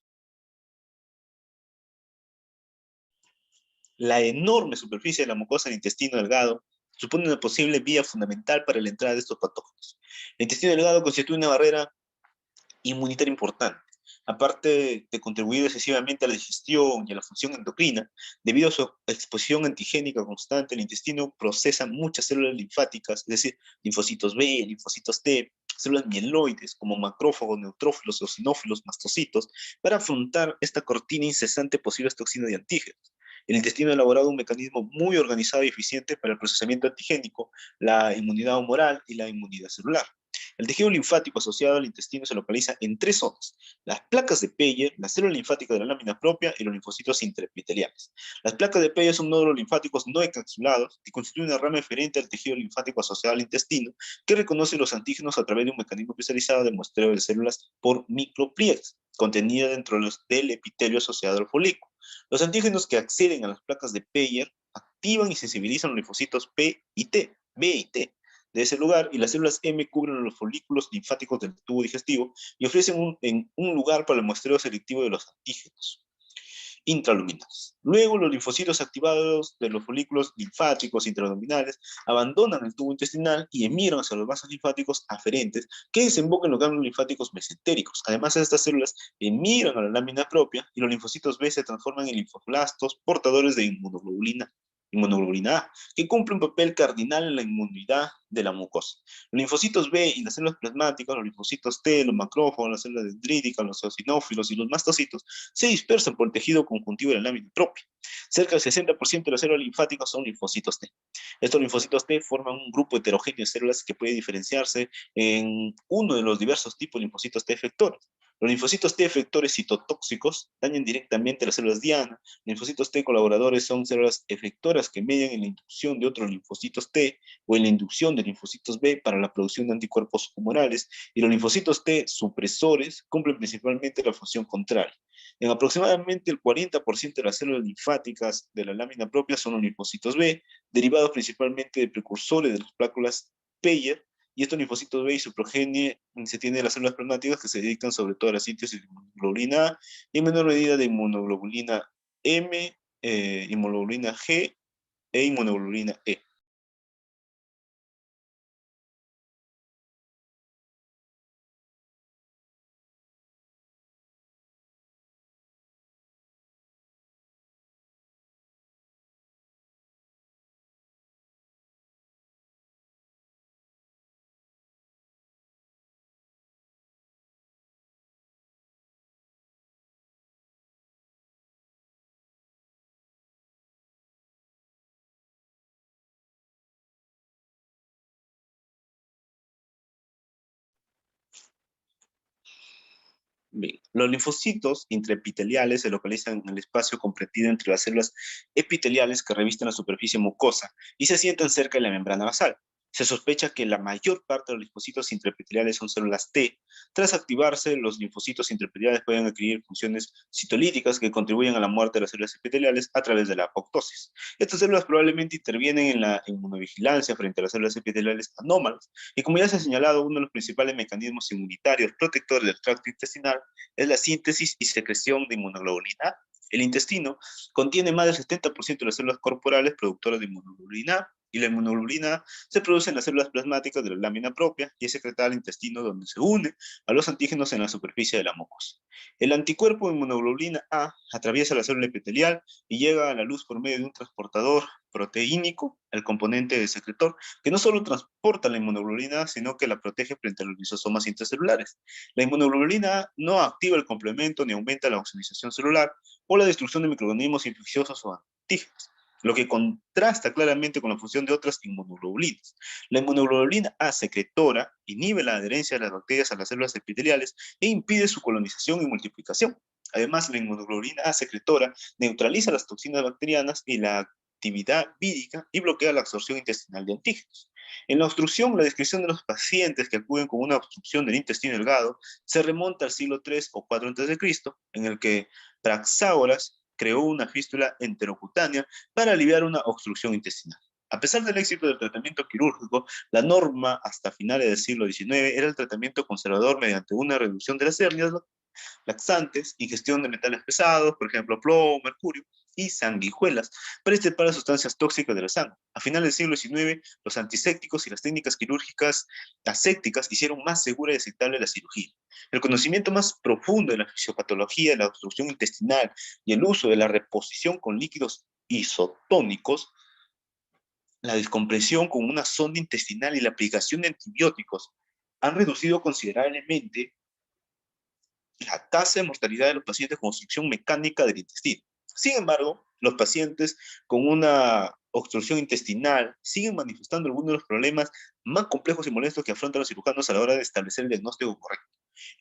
La enorme superficie de la mucosa del intestino delgado supone una posible vía fundamental para la entrada de estos patógenos. El intestino delgado constituye una barrera inmunitaria importante. Aparte de contribuir excesivamente a la digestión y a la función endocrina, debido a su exposición antigénica constante, el intestino procesa muchas células linfáticas, es decir, linfocitos B, linfocitos T, células mieloides como macrófagos, neutrófilos, eosinófilos, mastocitos, para afrontar esta cortina incesante de posibles toxinas y antígenos. El intestino ha elaborado un mecanismo muy organizado y eficiente para el procesamiento antigénico, la inmunidad humoral y la inmunidad celular. El tejido linfático asociado al intestino se localiza en tres zonas: las placas de Peyer, la célula linfática de la lámina propia y los linfocitos intraepiteliales. Las placas de Peyer son nódulos linfáticos no encapsulados que constituyen una rama diferente al tejido linfático asociado al intestino que reconoce los antígenos a través de un mecanismo especializado de muestreo de células por micropliegues contenida dentro del epitelio asociado al folículo. Los antígenos que acceden a las placas de Peyer activan y sensibilizan los linfocitos B y T de ese lugar, y las células M cubren los folículos linfáticos del tubo digestivo y ofrecen un lugar para el muestreo selectivo de los antígenos intraluminales. Luego, los linfocitos activados de los folículos linfáticos intraluminales abandonan el tubo intestinal y emigran hacia los vasos linfáticos aferentes que desembocan en los ganglios linfáticos mesentéricos. Además, estas células emigran a la lámina propia y los linfocitos B se transforman en linfoblastos portadores de inmunoglobulina A, que cumple un papel cardinal en la inmunidad de la mucosa. Los linfocitos B y las células plasmáticas, los linfocitos T, los macrófagos, las células dendríticas, los eosinófilos y los mastocitos se dispersan por el tejido conjuntivo de la lámina propia. Cerca del 60% de las células linfáticas son linfocitos T. Estos linfocitos T forman un grupo heterogéneo de células que puede diferenciarse en uno de los diversos tipos de linfocitos T efectores. Los linfocitos T efectores citotóxicos dañan directamente las células diana. Los linfocitos T colaboradores son células efectoras que median en la inducción de otros linfocitos T o en la inducción de linfocitos B para la producción de anticuerpos humorales, y los linfocitos T supresores cumplen principalmente la función contraria. En aproximadamente el 40% de las células linfáticas de la lámina propia son los linfocitos B, derivados principalmente de precursores de las pláculas Peyer, y estos linfocitos B y su progenie se tiene de las células plasmáticas que se dedican sobre todo a la síntesis de inmunoglobulina A y en menor medida de inmunoglobulina M, inmunoglobulina G e inmunoglobulina E. Bien, los linfocitos intraepiteliales se localizan en el espacio comprendido entre las células epiteliales que revisten la superficie mucosa y se sientan cerca de la membrana basal. Se sospecha que la mayor parte de los linfocitos intraepiteliales son células T. Tras activarse, los linfocitos intraepiteliales pueden adquirir funciones citolíticas que contribuyen a la muerte de las células epiteliales a través de la apoptosis. Estas células probablemente intervienen en la inmunovigilancia frente a las células epiteliales anómalas, y como ya se ha señalado, uno de los principales mecanismos inmunitarios protectores del tracto intestinal es la síntesis y secreción de inmunoglobulina A. El intestino contiene más del 70% de las células corporales productoras de inmunoglobulina A, y la inmunoglobulina A se produce en las células plasmáticas de la lámina propia y es secretada al intestino, donde se une a los antígenos en la superficie de la mucosa. El anticuerpo de inmunoglobulina A atraviesa la célula epitelial y llega a la luz por medio de un transportador proteínico, el componente de secretor, que no solo transporta la inmunoglobulina, sino que la protege frente a los lisosomas intracelulares. La inmunoglobulina no activa el complemento ni aumenta la oxidación celular o la destrucción de microorganismos infecciosos o antígenos, lo que contrasta claramente con la función de otras inmunoglobulinas. La inmunoglobulina A secretora inhibe la adherencia de las bacterias a las células epiteliales e impide su colonización y multiplicación. Además, la inmunoglobulina A secretora neutraliza las toxinas bacterianas y la actividad vírica y bloquea la absorción intestinal de antígenos. En la obstrucción, la descripción de los pacientes que acuden con una obstrucción del intestino delgado se remonta al siglo III o IV a.C., en el que Praxágoras creó una fístula enterocutánea para aliviar una obstrucción intestinal. A pesar del éxito del tratamiento quirúrgico, la norma hasta finales del siglo XIX era el tratamiento conservador mediante una reducción de las hernias laxantes, ingestión de metales pesados, por ejemplo, plomo, mercurio, y sanguijuelas, para extirpar sustancias tóxicas de la sangre. A finales del siglo XIX, los antisépticos y las técnicas quirúrgicas asépticas hicieron más segura y aceptable la cirugía. El conocimiento más profundo de la fisiopatología de la obstrucción intestinal y el uso de la reposición con líquidos isotónicos, la descompresión con una sonda intestinal y la aplicación de antibióticos han reducido considerablemente la tasa de mortalidad de los pacientes con obstrucción mecánica del intestino. Sin embargo, los pacientes con una obstrucción intestinal siguen manifestando algunos de los problemas más complejos y molestos que afrontan los cirujanos a la hora de establecer el diagnóstico correcto.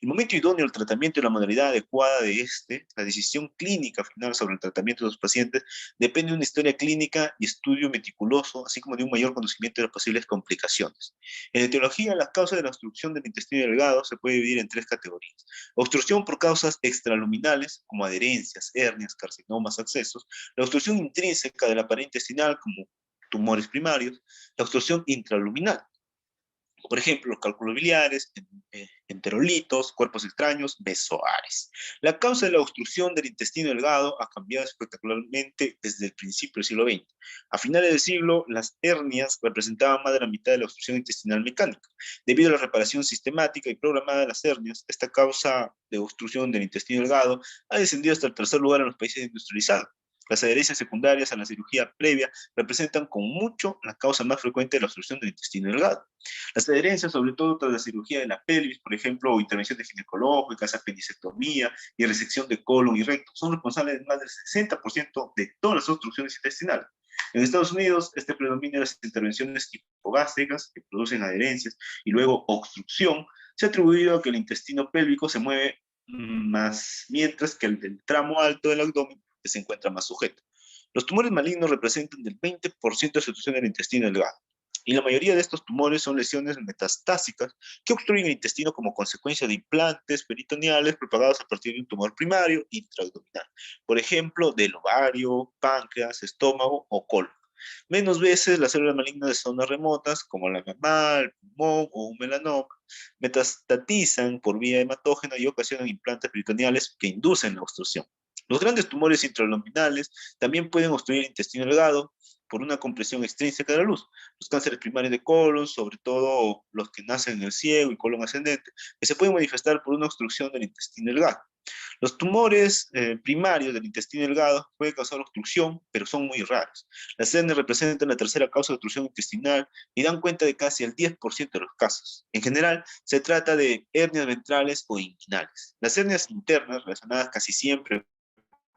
El momento idóneo del tratamiento y la modalidad adecuada de la decisión clínica final sobre el tratamiento de los pacientes, depende de una historia clínica y estudio meticuloso, así como de un mayor conocimiento de las posibles complicaciones. En etiología, las causas de la obstrucción del intestino delgado se puede dividir en tres categorías. Obstrucción por causas extraluminales, como adherencias, hernias, carcinomas, abscesos. La obstrucción intrínseca de la pared intestinal, como tumores primarios. La obstrucción intraluminal, por ejemplo, los cálculos biliares, enterolitos, cuerpos extraños, mesoares. La causa de la obstrucción del intestino delgado ha cambiado espectacularmente desde el principio del siglo XX. A finales del siglo, las hernias representaban más de la mitad de la obstrucción intestinal mecánica. Debido a la reparación sistemática y programada de las hernias, esta causa de obstrucción del intestino delgado ha descendido hasta el tercer lugar en los países industrializados. Las adherencias secundarias a la cirugía previa representan con mucho la causa más frecuente de la obstrucción del intestino delgado. Las adherencias, sobre todo tras la cirugía de la pelvis, por ejemplo, o intervenciones ginecológicas, apendicectomía y resección de colon y recto, son responsables de más del 60% de todas las obstrucciones intestinales. En Estados Unidos, predomina las intervenciones hipogástricas que producen adherencias y luego obstrucción. Se ha atribuido a que el intestino pélvico se mueve más, mientras que el del tramo alto del abdomen se encuentra más sujeto. Los tumores malignos representan del 20% de la obstrucción del intestino delgado. Y la mayoría de estos tumores son lesiones metastásicas que obstruyen el intestino como consecuencia de implantes peritoneales propagados a partir de un tumor primario intraabdominal. Por ejemplo, del ovario, páncreas, estómago o colon. Menos veces las células malignas de zonas remotas, como la mama, el pulmón o un melanoma, metastatizan por vía hematógena y ocasionan implantes peritoneales que inducen la obstrucción. Los grandes tumores intraluminales también pueden obstruir el intestino delgado por una compresión extrínseca de la luz. Los cánceres primarios de colon, sobre todo los que nacen en el ciego y colon ascendente, que se pueden manifestar por una obstrucción del intestino delgado. Los tumores primarios del intestino delgado pueden causar obstrucción, pero son muy raros. Las hernias representan la tercera causa de obstrucción intestinal y dan cuenta de casi el 10% de los casos. En general, se trata de hernias ventrales o inguinales. Las hernias internas, relacionadas casi siempre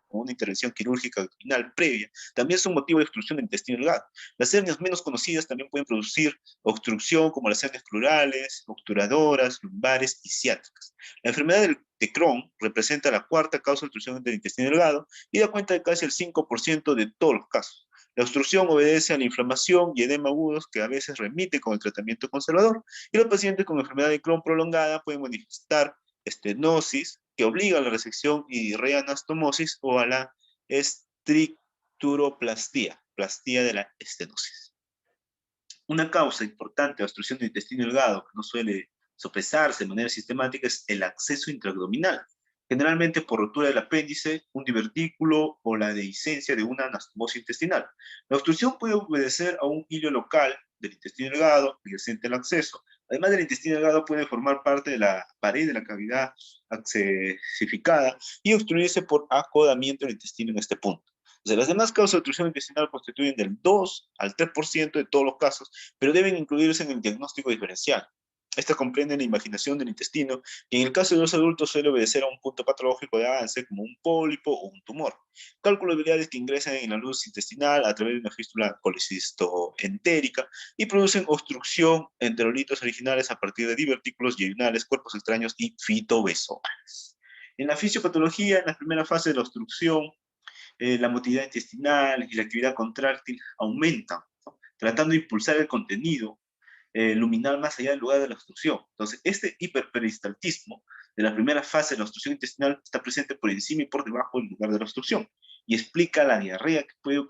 con una intervención quirúrgica abdominal previa, también son motivo de obstrucción del intestino delgado. Las hernias menos conocidas también pueden producir obstrucción, como las hernias plurales, obturadoras, lumbares y ciáticas. La enfermedad de Crohn representa la cuarta causa de obstrucción del intestino delgado y da cuenta de casi el 5% de todos los casos. La obstrucción obedece a la inflamación y edema agudos que a veces remite con el tratamiento conservador, y los pacientes con enfermedad de Crohn prolongada pueden manifestar estenosis, que obliga a la resección, y reanastomosis o a la estricturoplastía, plastía de la estenosis. Una causa importante de obstrucción del intestino delgado que no suele sopesarse de manera sistemática es el acceso intraabdominal, generalmente por rotura del apéndice, un divertículo o la dehiscencia de una anastomosis intestinal. La obstrucción puede obedecer a un hilio local del intestino delgado adyacente al acceso. Además del intestino delgado, puede formar parte de la pared de la cavidad accesificada y obstruirse por acodamiento del intestino en este punto. O sea, las demás causas de obstrucción intestinal constituyen del 2 al 3% de todos los casos, pero deben incluirse en el diagnóstico diferencial. Esta comprende la invaginación del intestino, que en el caso de los adultos suele obedecer a un punto patológico de avance como un pólipo o un tumor. Cálculo de biliares que ingresan en la luz intestinal a través de una fístula colecistoentérica y producen obstrucción enterolitos originales a partir de divertículos yeyunales, cuerpos extraños y fitobesomales. En la fisiopatología, en la primera fase de la obstrucción, la motilidad intestinal y la actividad contráctil aumentan, ¿no? Tratando de impulsar el contenido luminal más allá del lugar de la obstrucción. Entonces, este hiperperistaltismo de la primera fase de la obstrucción intestinal está presente por encima y por debajo del lugar de la obstrucción y explica la diarrea que puede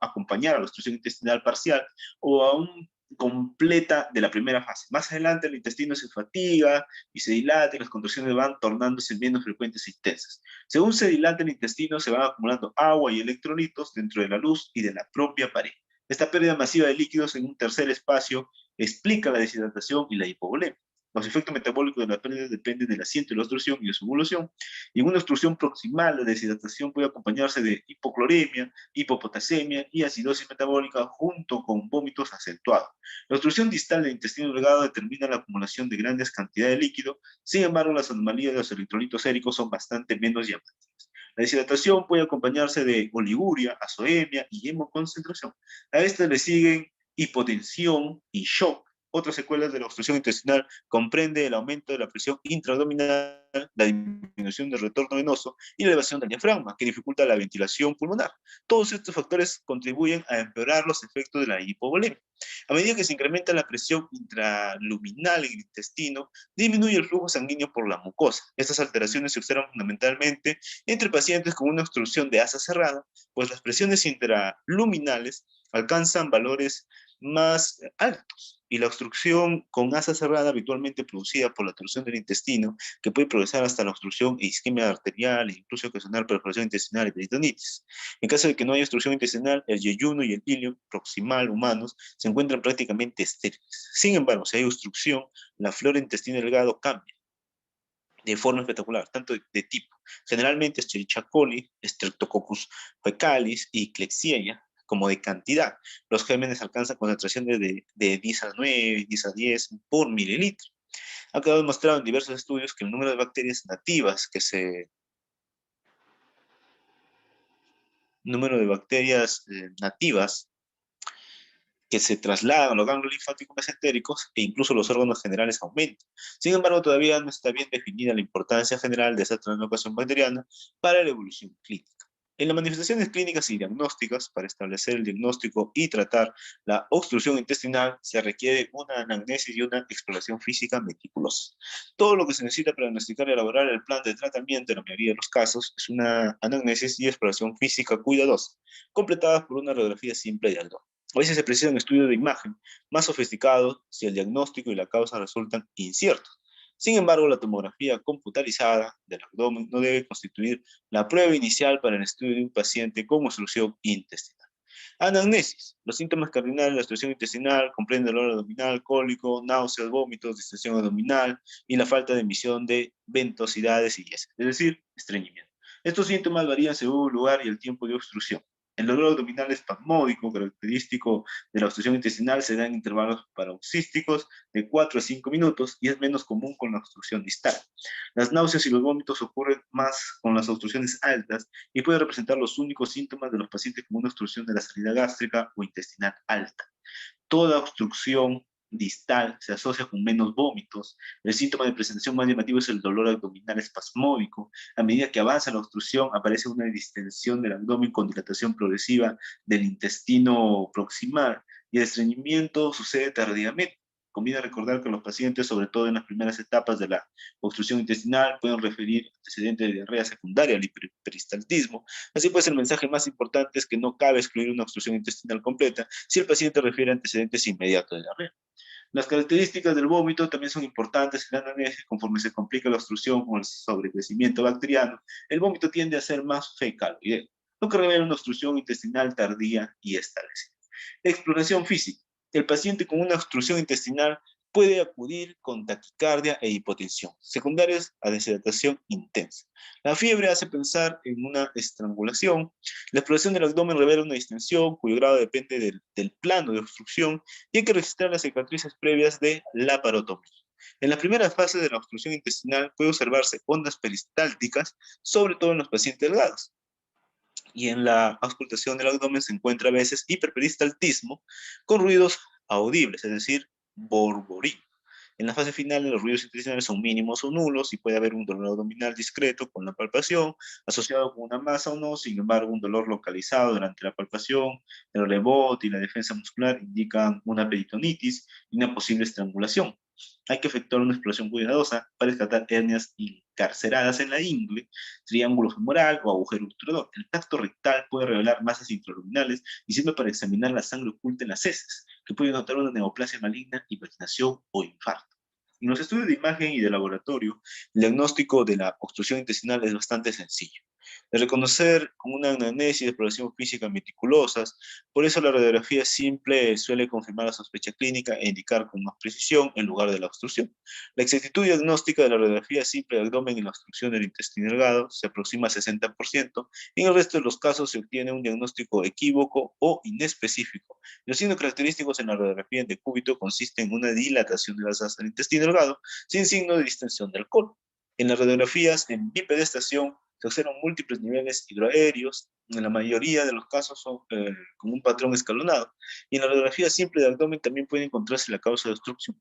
acompañar a la obstrucción intestinal parcial o aún completa de la primera fase. Más adelante el intestino se fatiga y se dilata y las contracciones van tornándose menos frecuentes e intensas. Según se dilata el intestino, se van acumulando agua y electrolitos dentro de la luz y de la propia pared. Esta pérdida masiva de líquidos en un tercer espacio explica la deshidratación y la hipovolemia. Los efectos metabólicos de la pérdida dependen del asiento de la obstrucción y de su evolución. Y en una obstrucción proximal, la deshidratación puede acompañarse de hipocloremia, hipopotasemia y acidosis metabólica junto con vómitos acentuados. La obstrucción distal del intestino delgado determina la acumulación de grandes cantidades de líquido, sin embargo, las anomalías de los electrolitos séricos son bastante menos llamativas. La deshidratación puede acompañarse de oliguria, azoemia y hemoconcentración. A estas le siguen hipotensión y shock. Otras secuelas de la obstrucción intestinal comprende el aumento de la presión intraabdominal, la disminución del retorno venoso y la elevación del diafragma, que dificulta la ventilación pulmonar. Todos estos factores contribuyen a empeorar los efectos de la hipovolemia. A medida que se incrementa la presión intraluminal en el intestino, disminuye el flujo sanguíneo por la mucosa. Estas alteraciones se observan fundamentalmente entre pacientes con una obstrucción de asa cerrada, pues las presiones intraluminales alcanzan valores más altos y la obstrucción con asa cerrada habitualmente producida por la torsión del intestino, que puede progresar hasta la obstrucción e isquemia arterial e incluso ocasionar perforación intestinal y peritonitis. En caso de que no haya obstrucción intestinal, el yeyuno y el ilio proximal humanos se encuentran prácticamente estériles. Sin embargo, si hay obstrucción, la flora intestinal delgado cambia de forma espectacular, tanto de tipo. Generalmente Escherichia coli, Streptococcus faecalis y Klebsiella, como de cantidad. Los gérmenes alcanzan concentraciones de 10 a 9, 10 a 10 por mililitro. Ha quedado demostrado en diversos estudios que el número de bacterias nativas nativas que se trasladan a los ganglios linfáticos mesentéricos e incluso los órganos generales aumentan. Sin embargo, todavía no está bien definida la importancia general de esta translocación bacteriana para la evolución clínica. En las manifestaciones clínicas y diagnósticas, para establecer el diagnóstico y tratar la obstrucción intestinal, se requiere una anamnesis y una exploración física meticulosa. Todo lo que se necesita para diagnosticar y elaborar el plan de tratamiento en la mayoría de los casos es una anamnesis y exploración física cuidadosa, completadas por una radiografía simple de abdomen. A veces se precisa un estudio de imagen más sofisticado si el diagnóstico y la causa resultan inciertos. Sin embargo, la tomografía computarizada del abdomen no debe constituir la prueba inicial para el estudio de un paciente con obstrucción intestinal. Anamnesis. Los síntomas cardinales de la obstrucción intestinal comprenden dolor abdominal, cólico, náuseas, vómitos, distensión abdominal y la falta de emisión de ventosidades y heces, es decir, estreñimiento. Estos síntomas varían según el lugar y el tiempo de obstrucción. El dolor abdominal espasmódico, característico de la obstrucción intestinal, se da en intervalos paroxísticos de 4 a 5 minutos y es menos común con la obstrucción distal. Las náuseas y los vómitos ocurren más con las obstrucciones altas y pueden representar los únicos síntomas de los pacientes con una obstrucción de la salida gástrica o intestinal alta. Toda obstrucción distal se asocia con menos vómitos. El síntoma de presentación más llamativo es el dolor abdominal espasmódico. A medida que avanza la obstrucción, aparece una distensión del abdomen con dilatación progresiva del intestino proximal y el estreñimiento sucede tardíamente. Conviene recordar que los pacientes, sobre todo en las primeras etapas de la obstrucción intestinal, pueden referir antecedentes de diarrea secundaria al hiperperistaltismo. Así pues, el mensaje más importante es que no cabe excluir una obstrucción intestinal completa si el paciente refiere antecedentes inmediatos de diarrea. Las características del vómito también son importantes en la anamnesis. Conforme se complica la obstrucción o el sobrecrecimiento bacteriano, el vómito tiende a ser más fecaloideo, lo que revela una obstrucción intestinal tardía y establecida. Exploración física. El paciente con una obstrucción intestinal puede acudir con taquicardia e hipotensión, secundarias a deshidratación intensa. La fiebre hace pensar en una estrangulación. La exploración del abdomen revela una distensión cuyo grado depende del plano de obstrucción y hay que registrar las cicatrices previas de la parotomía. En la primera fase de la obstrucción intestinal puede observarse ondas peristálticas, sobre todo en los pacientes delgados. Y en la auscultación del abdomen se encuentra a veces hiperperistaltismo con ruidos audibles, es decir, borborín. En la fase final, los ruidos intestinales son mínimos o nulos y puede haber un dolor abdominal discreto con la palpación, asociado con una masa o no. Sin embargo, un dolor localizado durante la palpación, el rebote y la defensa muscular indican una peritonitis y una posible estrangulación. Hay que efectuar una exploración cuidadosa para descartar hernias encarceradas en la ingle, triángulo femoral o agujero obturador. El tacto rectal puede revelar masas intraluminales y sirve para examinar la sangre oculta en las heces, que puede notar una neoplasia maligna, hipertensión o infarto. En los estudios de imagen y de laboratorio, el diagnóstico de la obstrucción intestinal es bastante sencillo. De reconocer con una anamnesis de exploración física meticulosas, por eso la radiografía simple suele confirmar la sospecha clínica e indicar con más precisión en lugar de la obstrucción. La exactitud diagnóstica de la radiografía simple de abdomen y la obstrucción del intestino delgado se aproxima al 60%, y en el resto de los casos se obtiene un diagnóstico equívoco o inespecífico. Los signos característicos en la radiografía en decúbito consisten en una dilatación de las asas del intestino delgado sin signo de distensión del colon. En las radiografías en bipedestación se observan múltiples niveles hidroaéreos, en la mayoría de los casos son con un patrón escalonado, y en la radiografía simple de abdomen también puede encontrarse la causa de obstrucción,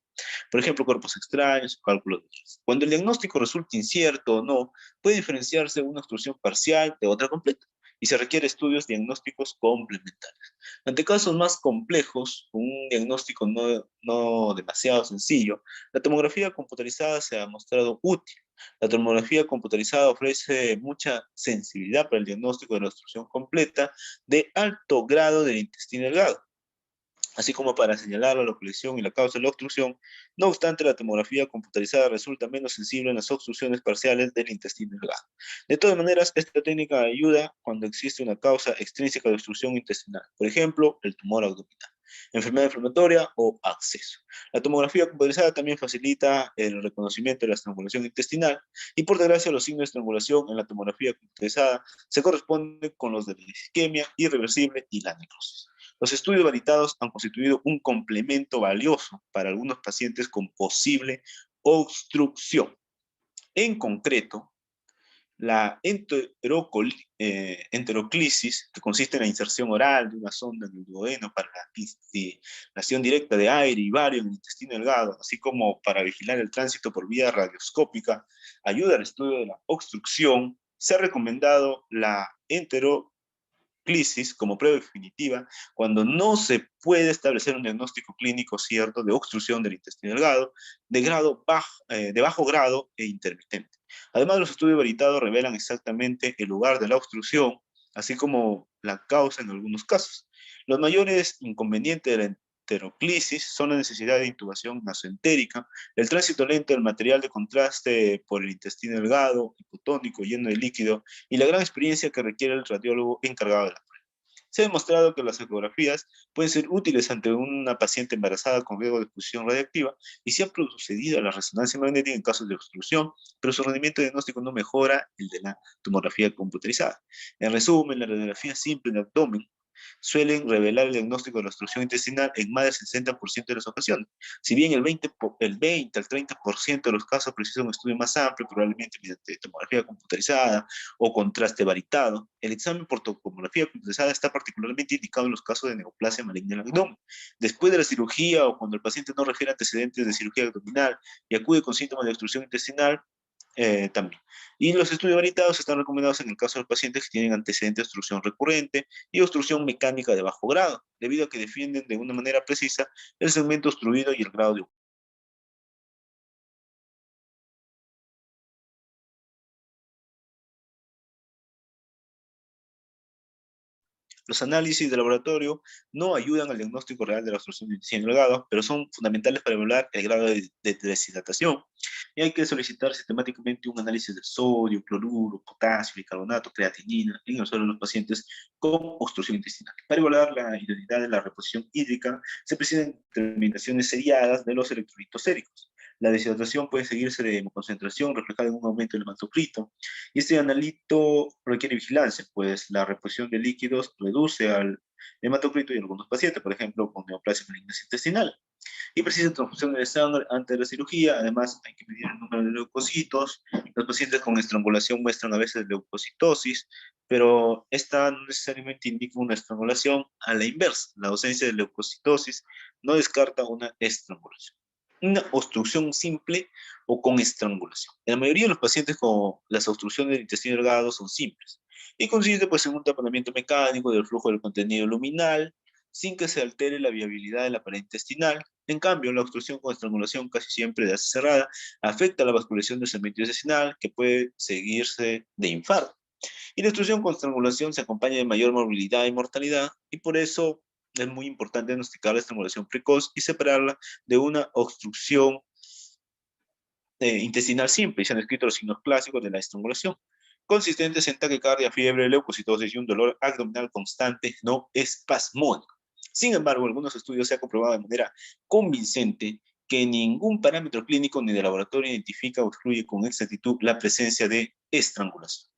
por ejemplo, cuerpos extraños o cálculos de otros. Cuando el diagnóstico resulta incierto o no, puede diferenciarse una obstrucción parcial de otra completa, y se requiere estudios diagnósticos complementarios. Ante casos más complejos, con un diagnóstico no demasiado sencillo, la tomografía computarizada se ha mostrado útil. La tomografía computarizada ofrece mucha sensibilidad para el diagnóstico de la obstrucción completa de alto grado del intestino delgado, así como para señalar la localización y la causa de la obstrucción. No obstante, la tomografía computarizada resulta menos sensible en las obstrucciones parciales del intestino delgado. De todas maneras, esta técnica ayuda cuando existe una causa extrínseca de obstrucción intestinal, por ejemplo, el tumor abdominal, enfermedad inflamatoria o absceso. La tomografía computarizada también facilita el reconocimiento de la estrangulación intestinal, y por desgracia los signos de estrangulación en la tomografía computarizada se corresponden con los de la isquemia irreversible y la necrosis. Los estudios validados han constituido un complemento valioso para algunos pacientes con posible obstrucción. En concreto, la enteroclisis, que consiste en la inserción oral de una sonda en el duodeno para la instilación directa de aire y vario en el intestino delgado, así como para vigilar el tránsito por vía radioscópica, ayuda al estudio de la obstrucción. Se ha recomendado la enteroclisis como prueba definitiva cuando no se puede establecer un diagnóstico clínico cierto de obstrucción del intestino delgado de bajo grado e intermitente. Además, los estudios veritados revelan exactamente el lugar de la obstrucción, así como la causa en algunos casos. Los mayores inconvenientes de la enteroclisis son la necesidad de intubación nasoentérica, el tránsito lento del material de contraste por el intestino delgado, hipotónico, lleno de líquido, y la gran experiencia que requiere el radiólogo encargado de la prueba. Se ha demostrado que las ecografías pueden ser útiles ante una paciente embarazada con riesgo de exposición radiactiva, y se ha procedido a la resonancia magnética en casos de obstrucción, pero su rendimiento diagnóstico no mejora el de la tomografía computarizada. En resumen, la radiografía simple de abdomen suelen revelar el diagnóstico de la obstrucción intestinal en más del 60% de las ocasiones. Si bien el 20 al 30% de los casos precisan un estudio más amplio, probablemente mediante tomografía computarizada o contraste varitado, el examen por tomografía computarizada está particularmente indicado en los casos de neoplasia maligna del abdomen. Después de la cirugía o cuando el paciente no refiere antecedentes de cirugía abdominal y acude con síntomas de obstrucción intestinal, también. Y los estudios varitados están recomendados en el caso de pacientes que tienen antecedentes de obstrucción recurrente y obstrucción mecánica de bajo grado, debido a que defienden de una manera precisa el segmento obstruido y el grado de Los análisis de laboratorio no ayudan al diagnóstico real de la obstrucción del intestino delgado, pero son fundamentales para evaluar el grado de deshidratación. Y hay que solicitar sistemáticamente un análisis de sodio, cloruro, potasio, bicarbonato, creatinina en el suelo de los pacientes con obstrucción intestinal. Para evaluar la idoneidad de la reposición hídrica, se presentan determinaciones seriadas de los electrolitos séricos. La deshidratación puede seguirse de concentración reflejada en un aumento del hematocrito. Y este analito requiere vigilancia, pues la reposición de líquidos reduce al hematocrito y en algunos pacientes, por ejemplo, con neoplasia maligna intestinal. Y precisa transfusión de sangre antes de la cirugía. Además, hay que medir el número de leucocitos. Los pacientes con estrangulación muestran a veces leucocitosis, pero esta no necesariamente indica una estrangulación. A la inversa, la ausencia de leucocitosis no descarta una estrangulación. Una obstrucción simple o con estrangulación. En la mayoría de los pacientes con las obstrucciones del intestino delgado son simples y consiste pues, en un taponamiento mecánico del flujo del contenido luminal sin que se altere la viabilidad de la pared intestinal. En cambio, la obstrucción con estrangulación, casi siempre de asa cerrada, afecta la vascularización del segmento intestinal, que puede seguirse de infarto. Y la obstrucción con estrangulación se acompaña de mayor movilidad y mortalidad, y por eso es muy importante diagnosticar la estrangulación precoz y separarla de una obstrucción intestinal simple, y se han descrito los signos clásicos de la estrangulación, consistentes en taquicardia, fiebre, leucocitosis y un dolor abdominal constante no espasmódico. Sin embargo, en algunos estudios se ha comprobado de manera convincente que ningún parámetro clínico ni de laboratorio identifica o excluye con exactitud la presencia de estrangulación.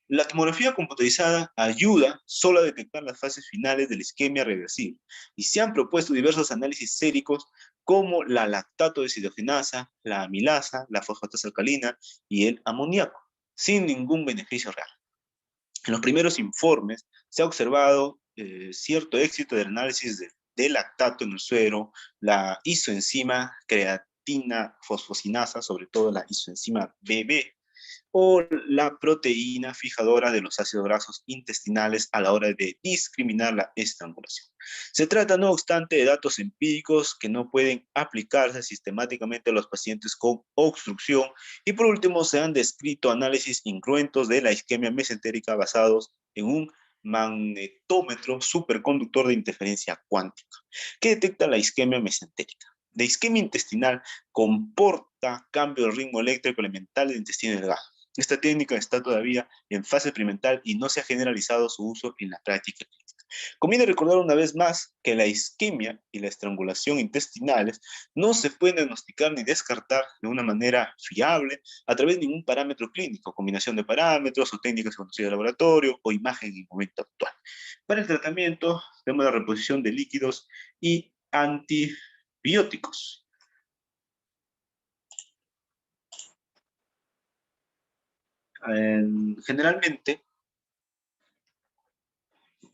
La tomografía computarizada ayuda solo a detectar las fases finales de la isquemia reversible y se han propuesto diversos análisis séricos como la lactato deshidrogenasa, la amilasa, la fosfatasa alcalina y el amoníaco, sin ningún beneficio real. En los primeros informes se ha observado cierto éxito del análisis de lactato en el suero, la isoenzima creatina fosfosinasa, sobre todo la isoenzima BB, o la proteína fijadora de los ácidos grasos intestinales a la hora de discriminar la estrangulación. Se trata, no obstante, de datos empíricos que no pueden aplicarse sistemáticamente a los pacientes con obstrucción. Y por último, se han descrito análisis incruentos de la isquemia mesentérica basados en un magnetómetro superconductor de interferencia cuántica que detecta la isquemia mesentérica. La isquemia intestinal comporta cambio de ritmo eléctrico elemental del intestino delgado. Esta técnica está todavía en fase experimental y no se ha generalizado su uso en la práctica clínica. Conviene recordar una vez más que la isquemia y la estrangulación intestinales no se pueden diagnosticar ni descartar de una manera fiable a través de ningún parámetro clínico, combinación de parámetros o técnicas conocidas de laboratorio o imagen en el momento actual. Para el tratamiento tenemos la reposición de líquidos y antibióticos. Generalmente,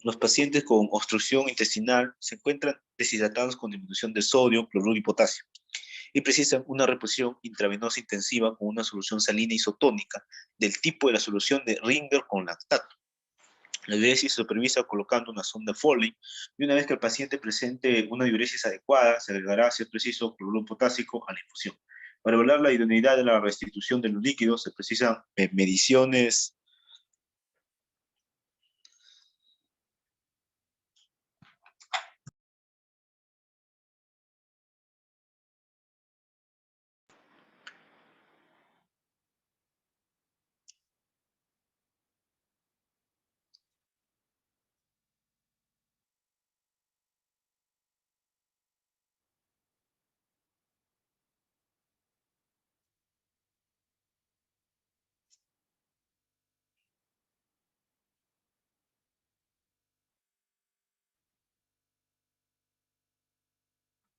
los pacientes con obstrucción intestinal se encuentran deshidratados con disminución de sodio, cloruro y potasio y precisan una reposición intravenosa intensiva con una solución salina isotónica del tipo de la solución de Ringer con lactato. La diuresis se supervisa colocando una sonda Foley y una vez que el paciente presente una diuresis adecuada, se agregará, si es preciso, cloruro potásico a la infusión. Para evaluar la idoneidad de la restitución de los líquidos se precisan mediciones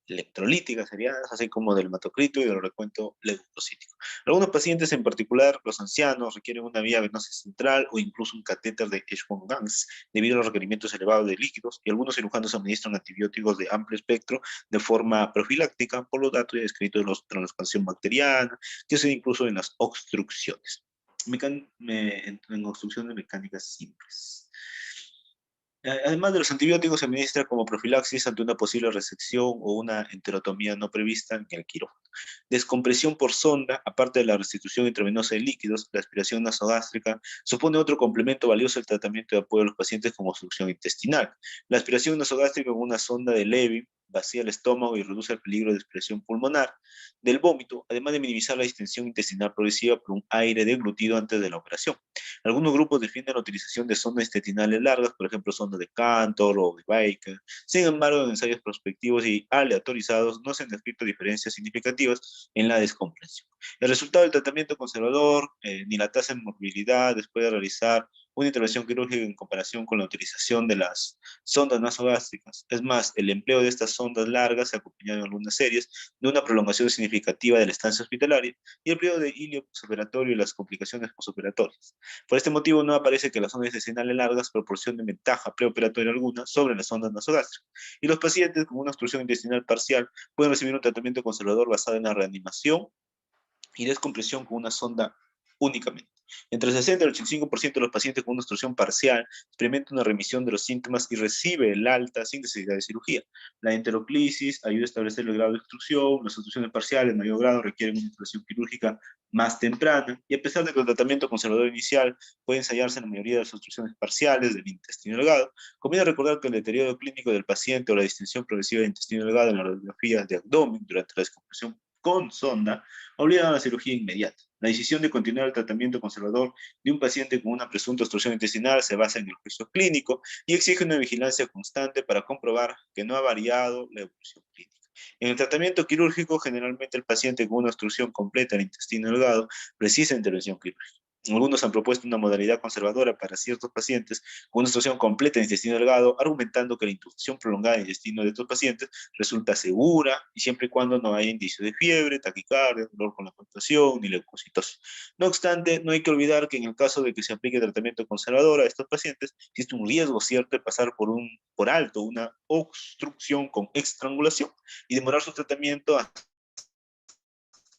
electrolíticas seriadas, así como del hematocrito y del recuento leucocítico. Algunos pacientes, en particular los ancianos, requieren una vía venosa central o incluso un catéter de Schwann-Ganz debido a los requerimientos elevados de líquidos, y algunos cirujanos administran antibióticos de amplio espectro de forma profiláctica por los datos ya descritos de la expansión bacteriana, que se incluso en las obstrucciones. En obstrucciones mecánicas simples. Además de los antibióticos, se administra como profilaxis ante una posible resección o una enterotomía no prevista en el quirófano. Descompresión por sonda, aparte de la restitución intravenosa de líquidos, la aspiración nasogástrica supone otro complemento valioso del tratamiento de apoyo a los pacientes con obstrucción intestinal. La aspiración nasogástrica con una sonda de Levy vacía el estómago y reduce el peligro de expresión pulmonar del vómito, además de minimizar la distensión intestinal progresiva por un aire deglutido antes de la operación. Algunos grupos defienden la utilización de sondas intestinales largas, por ejemplo, sondas de Cantor o de Baker. Sin embargo, en ensayos prospectivos y aleatorizados no se han descrito diferencias significativas en la descompresión. El resultado del tratamiento conservador, ni la tasa de morbilidad después de realizar una intervención quirúrgica en comparación con la utilización de las sondas nasogástricas. Es más, el empleo de estas sondas largas se acompañado en algunas series de una prolongación significativa de la estancia hospitalaria y el periodo de hilio posoperatorio y las complicaciones posoperatorias. Por este motivo no aparece que las sondas intestinales largas proporcionen ventaja preoperatoria alguna sobre las sondas nasogástricas. Y los pacientes con una obstrucción intestinal parcial pueden recibir un tratamiento conservador basado en la reanimación y descompresión con una sonda únicamente. Entre el 60 y el 85% de los pacientes con una obstrucción parcial experimentan una remisión de los síntomas y recibe el alta sin necesidad de cirugía. La enteroclisis ayuda a establecer el grado de obstrucción, las obstrucciones parciales en mayor grado requieren una intervención quirúrgica más temprana, y a pesar de que el tratamiento conservador inicial puede ensayarse en la mayoría de las obstrucciones parciales del intestino delgado, conviene recordar que el deterioro clínico del paciente o la distensión progresiva del intestino delgado en la radiografía de abdomen durante la descompresión con sonda obligan a la cirugía inmediata. La decisión de continuar el tratamiento conservador de un paciente con una presunta obstrucción intestinal se basa en el juicio clínico y exige una vigilancia constante para comprobar que no ha variado la evolución clínica. En el tratamiento quirúrgico, generalmente el paciente con una obstrucción completa del intestino delgado precisa intervención quirúrgica. Algunos han propuesto una modalidad conservadora para ciertos pacientes con una obstrucción completa del intestino delgado, argumentando que la intubación prolongada del intestino de estos pacientes resulta segura y siempre y cuando no haya indicios de fiebre, taquicardia, dolor con la contracción ni leucocitosis. No obstante, no hay que olvidar que en el caso de que se aplique tratamiento conservador a estos pacientes, existe un riesgo cierto de pasar por alto una obstrucción con estrangulación y demorar su tratamiento hasta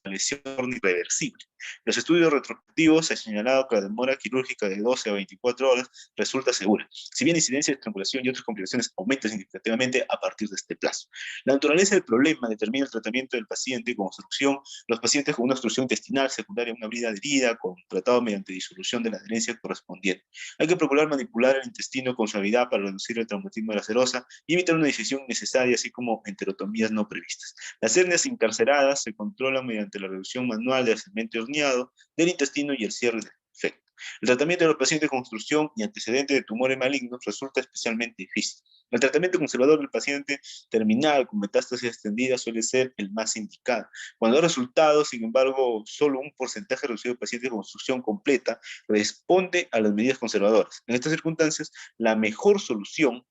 lesión irreversible. Los estudios retrospectivos han señalado que la demora quirúrgica de 12 a 24 horas resulta segura, si bien la incidencia de estrangulación y otras complicaciones aumenta significativamente a partir de este plazo. La naturaleza del problema determina el tratamiento del paciente con obstrucción. Los pacientes con una obstrucción intestinal secundaria a una herida adherida, con tratado mediante disolución de la adherencia correspondiente. Hay que procurar manipular el intestino con suavidad para reducir el traumatismo de la serosa y evitar una decisión innecesaria, así como enterotomías no previstas. Las hernias incarceradas se controlan mediante la reducción manual del segmento herniado del intestino y el cierre del defecto. El tratamiento de los pacientes con obstrucción y antecedentes de tumores malignos resulta especialmente difícil. El tratamiento conservador del paciente terminal con metástasis extendida suele ser el más indicado. Cuando hay resultados, sin embargo, solo un porcentaje reducido de pacientes con obstrucción completa responde a las medidas conservadoras. En estas circunstancias, la mejor solución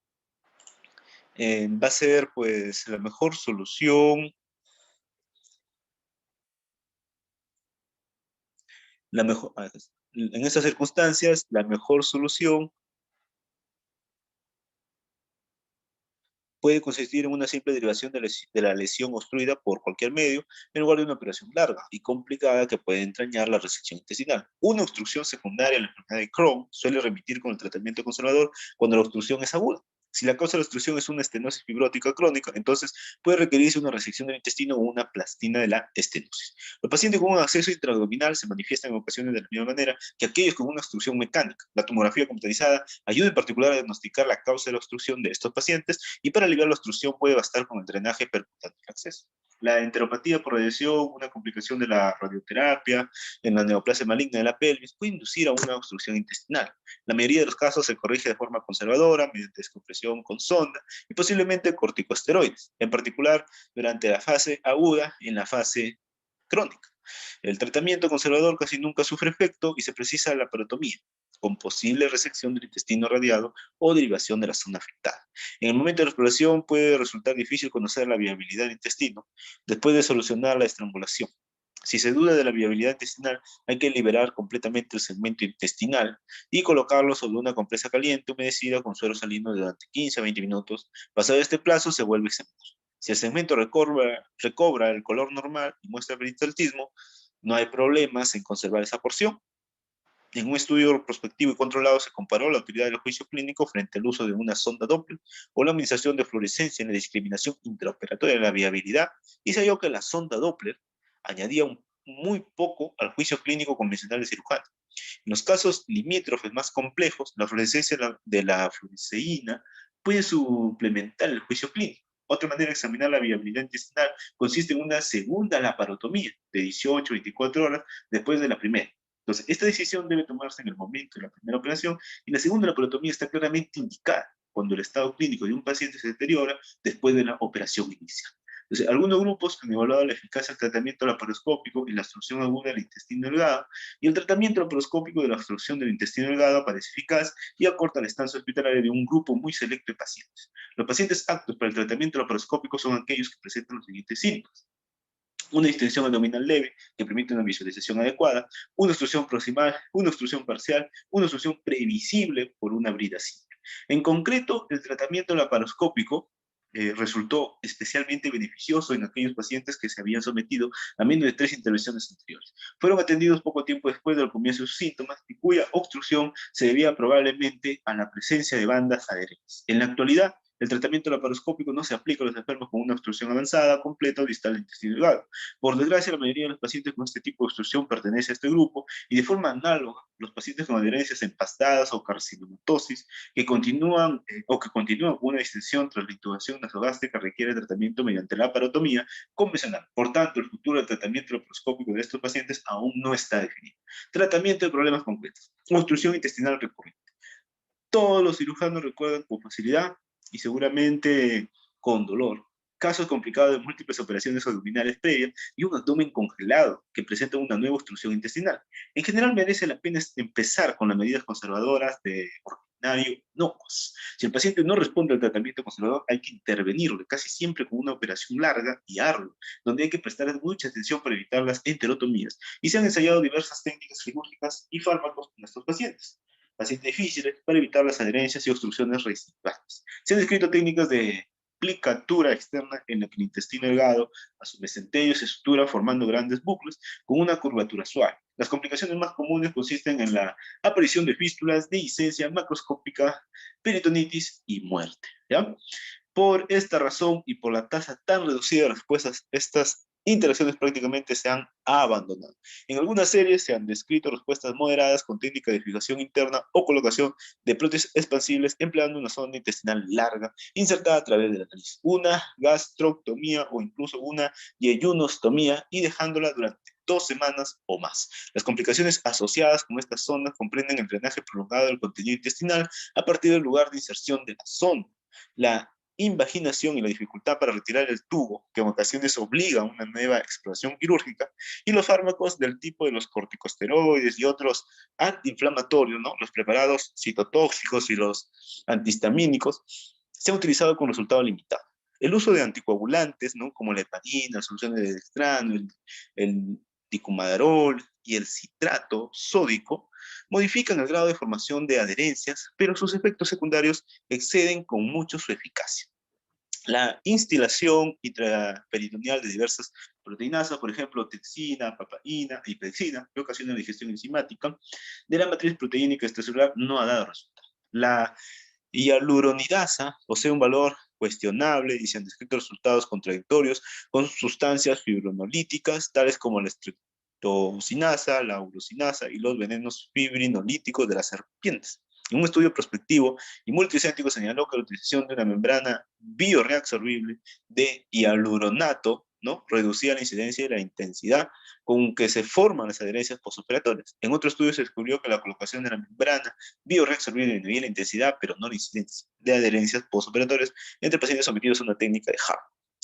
va a ser, pues, la mejor solución en estas circunstancias, la mejor solución puede consistir en una simple derivación de la lesión obstruida por cualquier medio, en lugar de una operación larga y complicada que puede entrañar la resección intestinal. Una obstrucción secundaria a la enfermedad de Crohn suele remitir con el tratamiento conservador cuando la obstrucción es aguda. Si la causa de la obstrucción es una estenosis fibrótica crónica, entonces puede requerirse una resección del intestino o una plastina de la estenosis. Los pacientes con un acceso intraabdominal se manifiestan en ocasiones de la misma manera que aquellos con una obstrucción mecánica. La tomografía computarizada ayuda en particular a diagnosticar la causa de la obstrucción de estos pacientes y para aliviar la obstrucción puede bastar con el drenaje percutante del acceso. La enteropatía por radiación, una complicación de la radioterapia en la neoplasia maligna de la pelvis, puede inducir a una obstrucción intestinal. La mayoría de los casos se corrige de forma conservadora, mediante descompresión con sonda y posiblemente corticosteroides, en particular durante la fase aguda y en la fase crónica. El tratamiento conservador casi nunca sufre efecto y se precisa la perotomía, con posible resección del intestino radiado o derivación de la zona afectada. En el momento de la exploración puede resultar difícil conocer la viabilidad del intestino después de solucionar la estrangulación. Si se duda de la viabilidad intestinal, hay que liberar completamente el segmento intestinal y colocarlo sobre una compresa caliente humedecida con suero salino durante 15 a 20 minutos. Pasado este plazo, se vuelve segmento. Si el segmento recobra el color normal y muestra peristaltismo, no hay problemas en conservar esa porción. En un estudio prospectivo y controlado se comparó la utilidad del juicio clínico frente al uso de una sonda Doppler o la administración de fluorescencia en la discriminación intraoperatoria de la viabilidad y se halló que la sonda Doppler añadía muy poco al juicio clínico convencional del cirujano. En los casos limítrofes más complejos, la fluorescencia de la fluoresceína puede suplementar el juicio clínico. Otra manera de examinar la viabilidad intestinal consiste en una segunda laparotomía de 18 a 24 horas después de la primera. Entonces, esta decisión debe tomarse en el momento de la primera operación y la segunda laparotomía está claramente indicada cuando el estado clínico de un paciente se deteriora después de la operación inicial. Entonces, algunos grupos han evaluado la eficacia del tratamiento laparoscópico en la obstrucción aguda del intestino delgado y el tratamiento laparoscópico de la obstrucción del intestino delgado parece eficaz y acorta la estancia hospitalaria de un grupo muy selecto de pacientes. Los pacientes aptos para el tratamiento laparoscópico son aquellos que presentan los siguientes síntomas: una distensión abdominal leve que permite una visualización adecuada, una obstrucción proximal, una obstrucción parcial, una obstrucción previsible por una brida simple. En concreto, el tratamiento laparoscópico resultó especialmente beneficioso en aquellos pacientes que se habían sometido a menos de 3 intervenciones anteriores. Fueron atendidos poco tiempo después del comienzo de sus síntomas y cuya obstrucción se debía probablemente a la presencia de bandas adherentes. En la actualidad, el tratamiento laparoscópico no se aplica a los enfermos con una obstrucción avanzada, completa o distal del intestino delgado. Por desgracia, la mayoría de los pacientes con este tipo de obstrucción pertenece a este grupo y de forma análoga, los pacientes con adherencias empastadas o carcinomatosis que continúan con una distensión tras la intubación nasogástrica requiere tratamiento mediante laparotomía convencional. Por tanto, el futuro del tratamiento laparoscópico de estos pacientes aún no está definido. Tratamiento de problemas concretos. Obstrucción intestinal recurrente. Todos los cirujanos recuerdan con facilidad y seguramente con dolor casos complicados de múltiples operaciones abdominales previas y un abdomen congelado que presenta una nueva obstrucción intestinal. En general merece la pena empezar con las medidas conservadoras de ordinario inocuas. Si el paciente no responde al tratamiento conservador, hay que intervenirlo, casi siempre con una operación larga y ardua, donde hay que prestar mucha atención para evitar las enterotomías. Y se han ensayado diversas técnicas quirúrgicas y fármacos en estos pacientes difíciles para evitar las adherencias y obstrucciones residuales. Se han descrito técnicas de plicatura externa en la que el intestino delgado, a su mesenterio, se estructura formando grandes bucles con una curvatura suave. Las complicaciones más comunes consisten en la aparición de fístulas, dehiscencia macroscópica, peritonitis y muerte. ¿Ya? Por esta razón y por la tasa tan reducida de respuestas, estas interacciones prácticamente se han abandonado. En algunas series se han descrito respuestas moderadas con técnica de fijación interna o colocación de prótesis expansibles empleando una sonda intestinal larga insertada a través de la nariz, una gastroctomía o incluso una yeyunostomía y dejándola durante 2 semanas o más. Las complicaciones asociadas con estas sondas comprenden el drenaje prolongado del contenido intestinal a partir del lugar de inserción de la sonda, la invaginación y la dificultad para retirar el tubo, que en ocasiones obliga a una nueva exploración quirúrgica, y los fármacos del tipo de los corticosteroides y otros antiinflamatorios, ¿no? Los preparados citotóxicos y los antihistamínicos, se han utilizado con resultado limitado. El uso de anticoagulantes, ¿no? Como la heparina, soluciones de dextrano, el dicumadarol y el citrato sódico, modifican el grado de formación de adherencias, pero sus efectos secundarios exceden con mucho su eficacia. La instilación intraperitoneal de diversas proteinasas, por ejemplo, texina, papaína y pexina, que ocasiona la digestión enzimática de la matriz proteínica extracelular, no ha dado resultado. La hialuronidasa posee un valor cuestionable y se han descrito resultados contradictorios con sustancias fibrinolíticas, tales como la streptocinasa, la urosinasa y los venenos fibrinolíticos de las serpientes. En un estudio prospectivo y multicéntrico señaló que la utilización de una membrana bioreabsorbible de hialuronato, ¿no?, reducía la incidencia y la intensidad con que se forman las adherencias postoperatorias. En otro estudio se descubrió que la colocación de la membrana bioreabsorbible disminuía la intensidad, pero no la incidencia de adherencias postoperatorias entre pacientes sometidos a una técnica de HARP.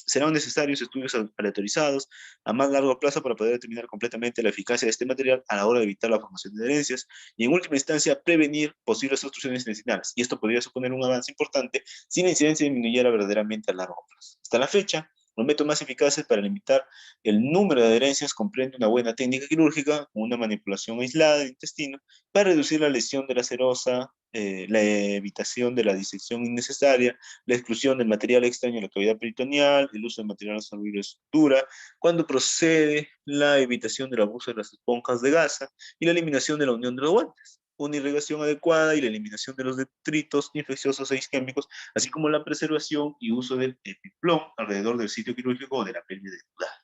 Serán necesarios estudios aleatorizados a más largo plazo para poder determinar completamente la eficacia de este material a la hora de evitar la formación de adherencias y en última instancia prevenir posibles obstrucciones intestinales. Y esto podría suponer un avance importante si la incidencia disminuyera verdaderamente a largo plazo. Hasta la fecha, los métodos más eficaces para limitar el número de adherencias comprende una buena técnica quirúrgica con una manipulación aislada del intestino para reducir la lesión de la serosa, la evitación de la disección innecesaria, la exclusión del material extraño de la cavidad peritoneal, el uso de material absorbible de estructura, cuando procede la evitación del abuso de las esponjas de gasa y la eliminación de la unión de los guantes, una irrigación adecuada y la eliminación de los detritos infecciosos e isquémicos, así como la preservación y uso del epiplón alrededor del sitio quirúrgico o de la pelvis dental.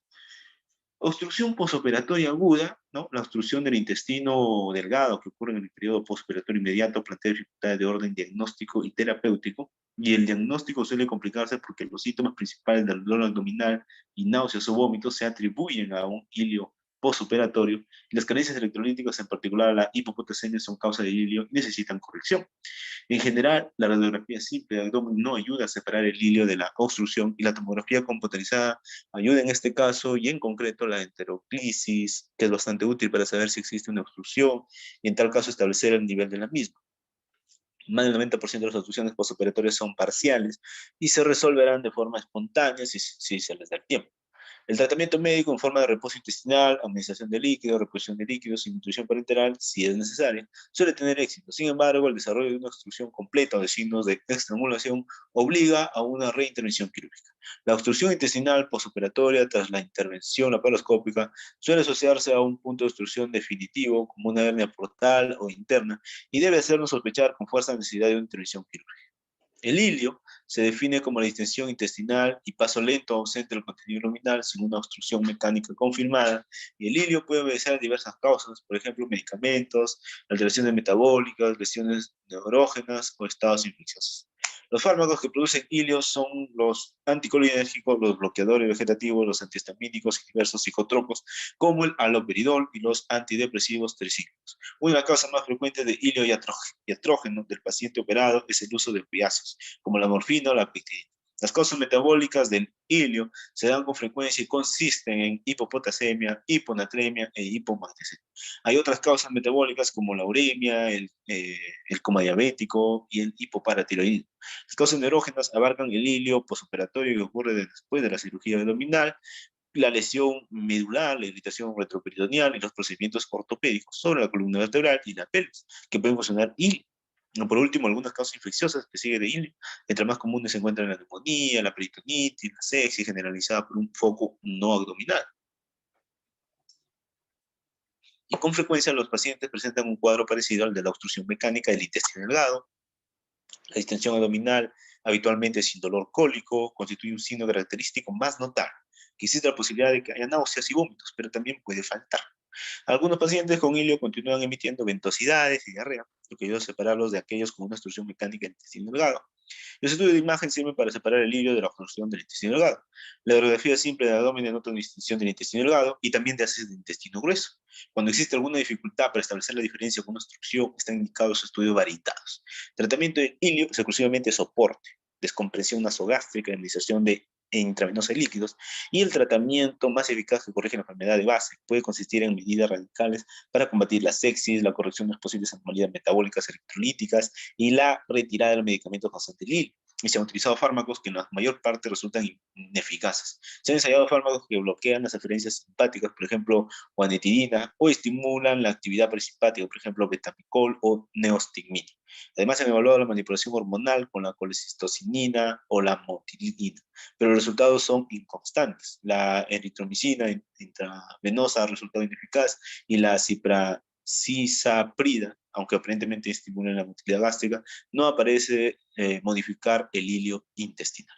Obstrucción posoperatoria aguda, ¿no? La obstrucción del intestino delgado que ocurre en el periodo posoperatorio inmediato plantea dificultades de orden diagnóstico y terapéutico, y el diagnóstico suele complicarse porque los síntomas principales del dolor abdominal y náuseas o vómitos se atribuyen a un ilio posoperatorio, y las carencias electrolíticas, en particular la hipopotasemia, son causa de ilio y necesitan corrección. En general, la radiografía simple de abdomen no ayuda a separar el ilio de la obstrucción, y la tomografía computarizada ayuda en este caso, y en concreto la enteroclisis, que es bastante útil para saber si existe una obstrucción y en tal caso establecer el nivel de la misma. Más del 90% de las obstrucciones postoperatorias son parciales y se resolverán de forma espontánea si se les da el tiempo. El tratamiento médico en forma de reposo intestinal, administración de líquidos, reposición de líquidos y nutrición parenteral, si es necesaria, suele tener éxito. Sin embargo, el desarrollo de una obstrucción completa o de signos de estrangulación obliga a una reintervención quirúrgica. La obstrucción intestinal postoperatoria tras la intervención laparoscópica suele asociarse a un punto de obstrucción definitivo, como una hernia portal o interna, y debe hacernos sospechar con fuerza la necesidad de una intervención quirúrgica. El ilio se define como la distensión intestinal y paso lento o ausente del contenido luminal sin una obstrucción mecánica confirmada. Y el ilio puede obedecer a diversas causas, por ejemplo, medicamentos, alteraciones metabólicas, lesiones neurógenas o estados infecciosos. Los fármacos que producen ilio son los anticolinérgicos, los bloqueadores vegetativos, los antihistamínicos y diversos psicotropos, como el haloperidol y los antidepresivos tricíclicos. Una de las causas más frecuentes de ilio iatrógeno del paciente operado es el uso de opiáceos, como la morfina o la pectina. Las causas metabólicas del ilio se dan con frecuencia y consisten en hipopotasemia, hiponatremia e hipomagnesemia. Hay otras causas metabólicas como la uremia, el coma diabético y el hipoparatiroidismo. Las causas neurógenas abarcan el ilio posoperatorio que ocurre después de la cirugía abdominal, la lesión medular, la irritación retroperitoneal y los procedimientos ortopédicos sobre la columna vertebral y la pelvis, que pueden ocasionar ilio. Por último, algunas causas infecciosas que siguen de ilio. Entre más comunes se encuentran la neumonía, la peritonitis, la sepsis generalizada por un foco no abdominal. Y con frecuencia los pacientes presentan un cuadro parecido al de la obstrucción mecánica del intestino delgado. La distensión abdominal, habitualmente sin dolor cólico, constituye un signo característico más notable, que existe la posibilidad de que haya náuseas y vómitos, pero también puede faltar. Algunos pacientes con ilio continúan emitiendo ventosidades y diarrea, lo que ayuda a separarlos de aquellos con una obstrucción mecánica del intestino delgado. Los estudios de imagen sirven para separar el ilio de la obstrucción del intestino delgado. La radiografía simple del abdomen denota una distinción del intestino delgado y también de heces del intestino grueso. Cuando existe alguna dificultad para establecer la diferencia con una obstrucción, están indicados estudios variados. Tratamiento del ilio es exclusivamente soporte, descompresión nasogástrica, administración de intravenosa de líquidos, y el tratamiento más eficaz que corrige la enfermedad de base puede consistir en medidas radicales para combatir la sepsis, la corrección de las posibles anomalías metabólicas electrolíticas y la retirada de los medicamentos causantes del ilio. Y se han utilizado fármacos que en la mayor parte resultan ineficaces. Se han ensayado fármacos que bloquean las aferencias simpáticas, por ejemplo, guanetidina, o estimulan la actividad presimpática, por ejemplo, betamicol o neostigmina. Además, se han evaluado la manipulación hormonal con la colecistocinina o la motilina, pero los resultados son inconstantes. La eritromicina intravenosa ha resultado ineficaz y la cisaprida, aunque aparentemente estimula la motilidad gástrica, no aparece modificar el hilio intestinal.